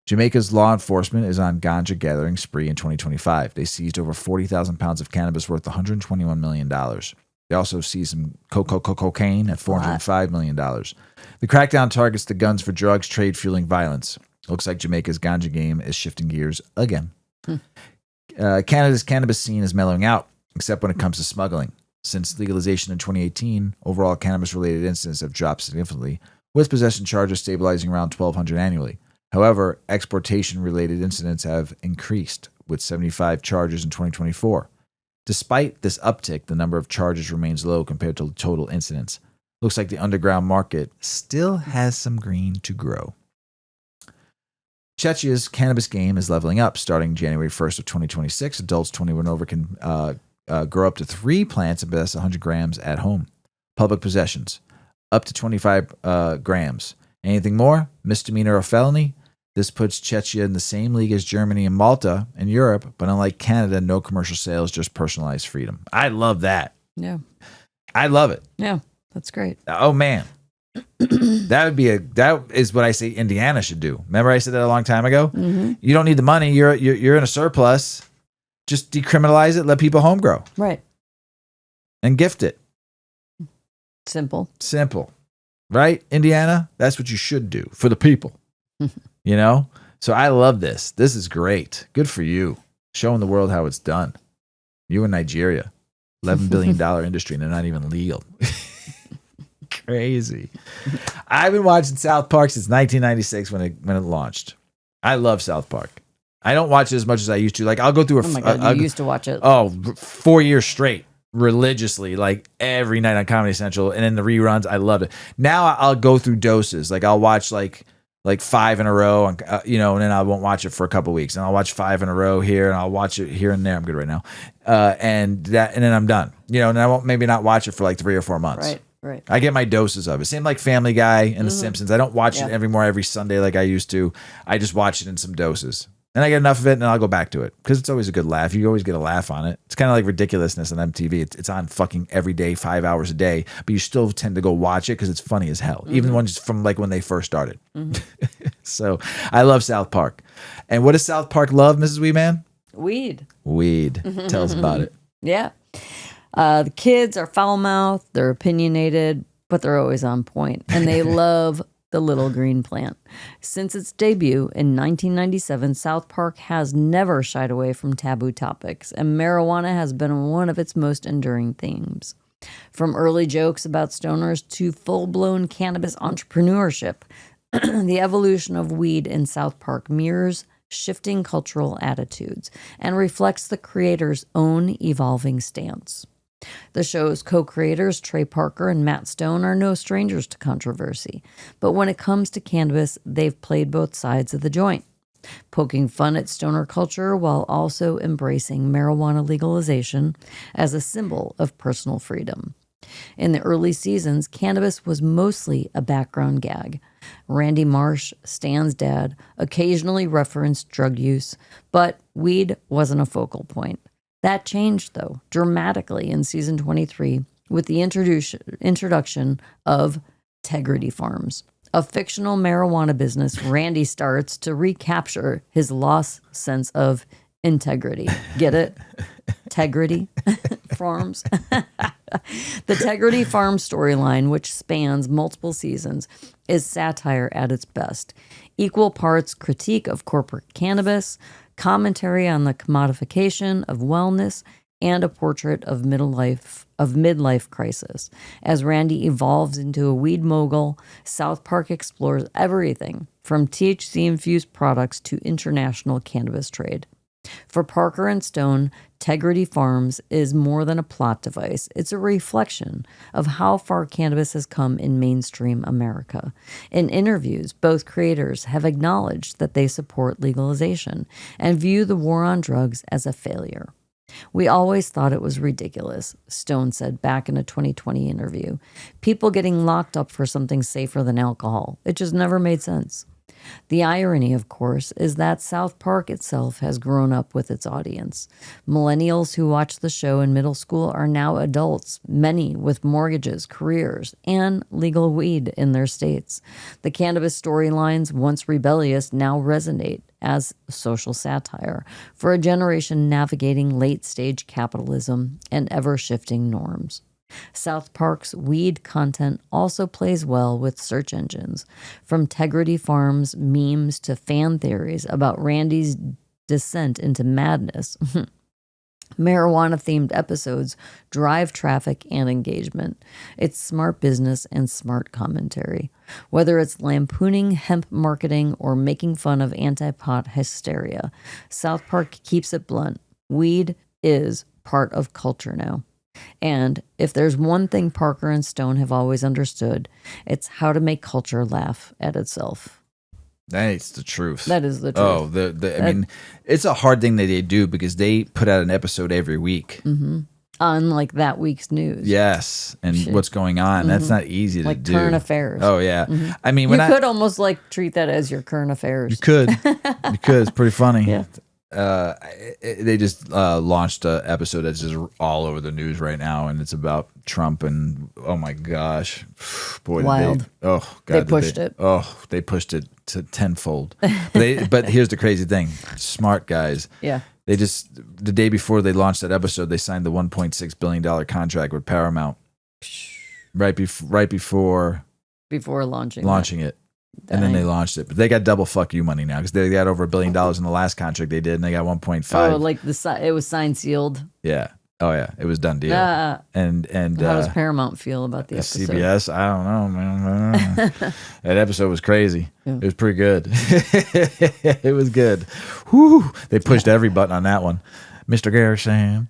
Jamaica's law enforcement is on ganja gathering spree in 2025. They seized over 40,000 pounds of cannabis worth $121 million. They also seized some cocaine at $405 million. The crackdown targets the guns for drugs trade fueling violence. Looks like Jamaica's ganja game is shifting gears again. Canada's cannabis scene is mellowing out, except when it comes to smuggling. Since legalization in 2018, overall cannabis-related incidents have dropped significantly, with possession charges stabilizing around 1,200 annually. However, exportation-related incidents have increased, with 75 charges in 2024. Despite this uptick, the number of charges remains low compared to total incidents. Looks like the underground market still has some green to grow. Czechia's cannabis game is leveling up. Starting January 1st of 2026, adults 21 over can grow up to 3 plants and possess 100 grams at home. Public possessions, up to 25 grams. Anything more, misdemeanor or felony. This puts Czechia in the same league as Germany and Malta in Europe, but unlike Canada, no commercial sales, just personalized freedom. I love that. Yeah. I love it. Yeah, that's great. Oh, man. That is what I say Indiana should do. Remember I said that a long time ago? Mm-hmm. You don't need the money. You're in a surplus. Just decriminalize it. Let people home grow. Right. And gift it. Simple. Right? Indiana? That's what you should do for the people. You know? So I love this. This is great. Good for you. Showing the world how it's done. You in Nigeria. $11 billion industry and they're not even legal. Crazy. I've been watching South Park since 1996 when it launched. I love South Park. I don't watch it as much as I used to. Like I'll go through Oh my God, you used to watch it. 4 years straight. Religiously, like every night on Comedy Central, and in the reruns, I loved it. Now I'll go through doses. Like I'll watch like 5 in a row, and and then I won't watch it for a couple weeks, and I'll watch 5 in a row here, and I'll watch it here and there. I'm good right now, and then I'm done. And I won't maybe not watch it for like 3 or 4 months. Right. I get my doses of it. Same like Family Guy and The Simpsons. I don't watch it every Sunday like I used to. I just watch it in some doses. And I get enough of it, and I'll go back to it because it's always a good laugh. You always get a laugh on it. It's kind of like Ridiculousness on MTV. It's on fucking every day, 5 hours a day, but you still tend to go watch it because it's funny as hell. Even ones from like when they first started. So I love South Park. And what does South Park love, Mrs. Weedman? Weed. Tell us about it. Yeah. The kids are foul-mouthed, they're opinionated, but they're always on point, and they love the little green plant. Since its debut in 1997, South Park has never shied away from taboo topics, and marijuana has been one of its most enduring themes. From early jokes about stoners to full-blown cannabis entrepreneurship, The evolution of weed in South Park mirrors shifting cultural attitudes and reflects the creator's own evolving stance. The show's co-creators, Trey Parker and Matt Stone, are no strangers to controversy, but when it comes to cannabis, they've played both sides of the joint, poking fun at stoner culture while also embracing marijuana legalization as a symbol of personal freedom. In the early seasons, cannabis was mostly a background gag. Randy Marsh, Stan's dad, occasionally referenced drug use, but weed wasn't a focal point. That changed, though, dramatically in season 23 with the introduction of Tegrity Farms, a fictional marijuana business Randy starts to recapture his lost sense of integrity. Get it? Tegrity Farms. The Tegrity Farms storyline, which spans multiple seasons, is satire at its best. Equal parts critique of corporate cannabis, commentary on the commodification of wellness, and a portrait of midlife crisis. As Randy evolves into a weed mogul, South Park explores everything from THC-infused products to international cannabis trade. For Parker and Stone, Tegrity Farms is more than a plot device. It's a reflection of how far cannabis has come in mainstream America. In interviews, both creators have acknowledged that they support legalization and view the war on drugs as a failure. "We always thought it was ridiculous," Stone said back in a 2020 interview. "People getting locked up for something safer than alcohol. It just never made sense." The irony, of course, is that South Park itself has grown up with its audience. Millennials who watched the show in middle school are now adults, many with mortgages, careers, and legal weed in their states. The cannabis storylines, once rebellious, now resonate as social satire for a generation navigating late-stage capitalism and ever-shifting norms. South Park's weed content also plays well with search engines, from Tegrity Farms memes to fan theories about Randy's descent into madness. Marijuana-themed episodes drive traffic and engagement. It's smart business and smart commentary. Whether it's lampooning hemp marketing or making fun of anti-pot hysteria, South Park keeps it blunt. Weed is part of culture now. And if there's one thing Parker and Stone have always understood, it's how to make culture laugh at itself. That's the truth. That is the truth. Oh, I mean, it's a hard thing that they do because they put out an episode every week. Mm-hmm. On like that week's news. Yes. And what's going on. Mm-hmm. That's not easy to do. Like current affairs. Oh, yeah. Mm-hmm. I mean, you could almost like treat that as your current affairs. You could. You could. It's pretty funny. Yeah. They just launched an episode that's just all over the news right now, and it's about Trump, and oh my gosh, boy, wild. They pushed it. Oh, they pushed it to tenfold. But here's the crazy thing: smart guys. Yeah. They just the day before they launched that episode, they signed the $1.6 billion contract with Paramount. Right before launching it. And then they launched it, but they got double fuck you money now because they got over $1 billion in the last contract they did, and they got 1.5. Oh, like it was signed sealed. Yeah. Oh yeah, it was done deal. And how does Paramount feel about the episode? CBS, I don't know, man. That episode was crazy. Yeah. It was pretty good. It was good. Whew. They pushed every button on that one, Mr. Garrison.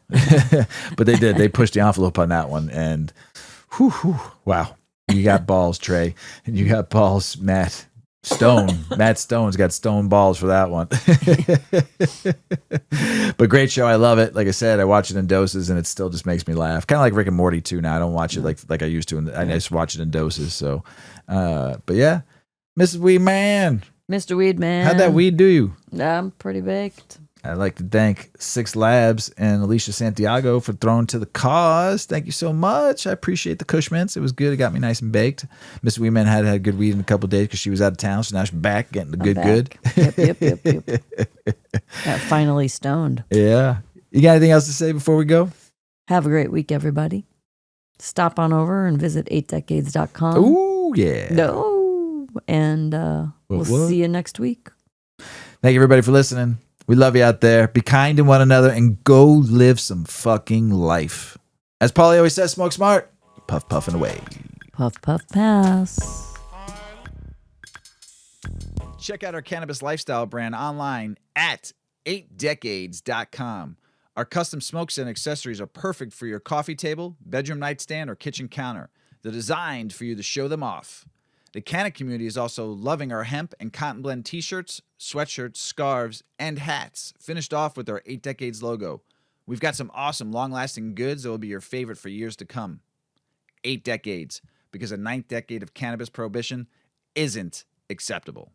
But they did. They pushed the envelope on that one, and wow. You got balls, Trey. And you got balls, Matt Stone. Matt Stone's got stone balls for that one. But great show. I love it. Like I said, I watch it in doses, and it still just makes me laugh. Kind of like Rick and Morty, too, now. I don't watch it like I used to. I just watch it in doses. So, but yeah. Mrs. Weedman. Mr. Weedman. How'd that weed do you? I'm pretty baked. I'd like to thank Six Labs and Alicia Santiago for throwing to the cause. Thank you so much. I appreciate the Kush Mints. It was good. It got me nice and baked. Miss Weedman had good weed in a couple of days because she was out of town, so now she's back getting the good. Yep. Got finally stoned. Yeah. You got anything else to say before we go? Have a great week, everybody. Stop on over and visit 8decades.com. Ooh, yeah. No. And we'll see you next week. Thank you, everybody, for listening. We love you out there. Be kind to one another and go live some fucking life. As Paulie always says, smoke smart. Puff, puff, and away. Puff, puff, pass. Check out our cannabis lifestyle brand online at 8decades.com. Our custom smokes and accessories are perfect for your coffee table, bedroom nightstand, or kitchen counter. They're designed for you to show them off. The Canna community is also loving our hemp and cotton blend t-shirts, sweatshirts, scarves, and hats, finished off with our 8 Decades logo. We've got some awesome long-lasting goods that will be your favorite for years to come. 8 Decades, because a 9th decade of cannabis prohibition isn't acceptable.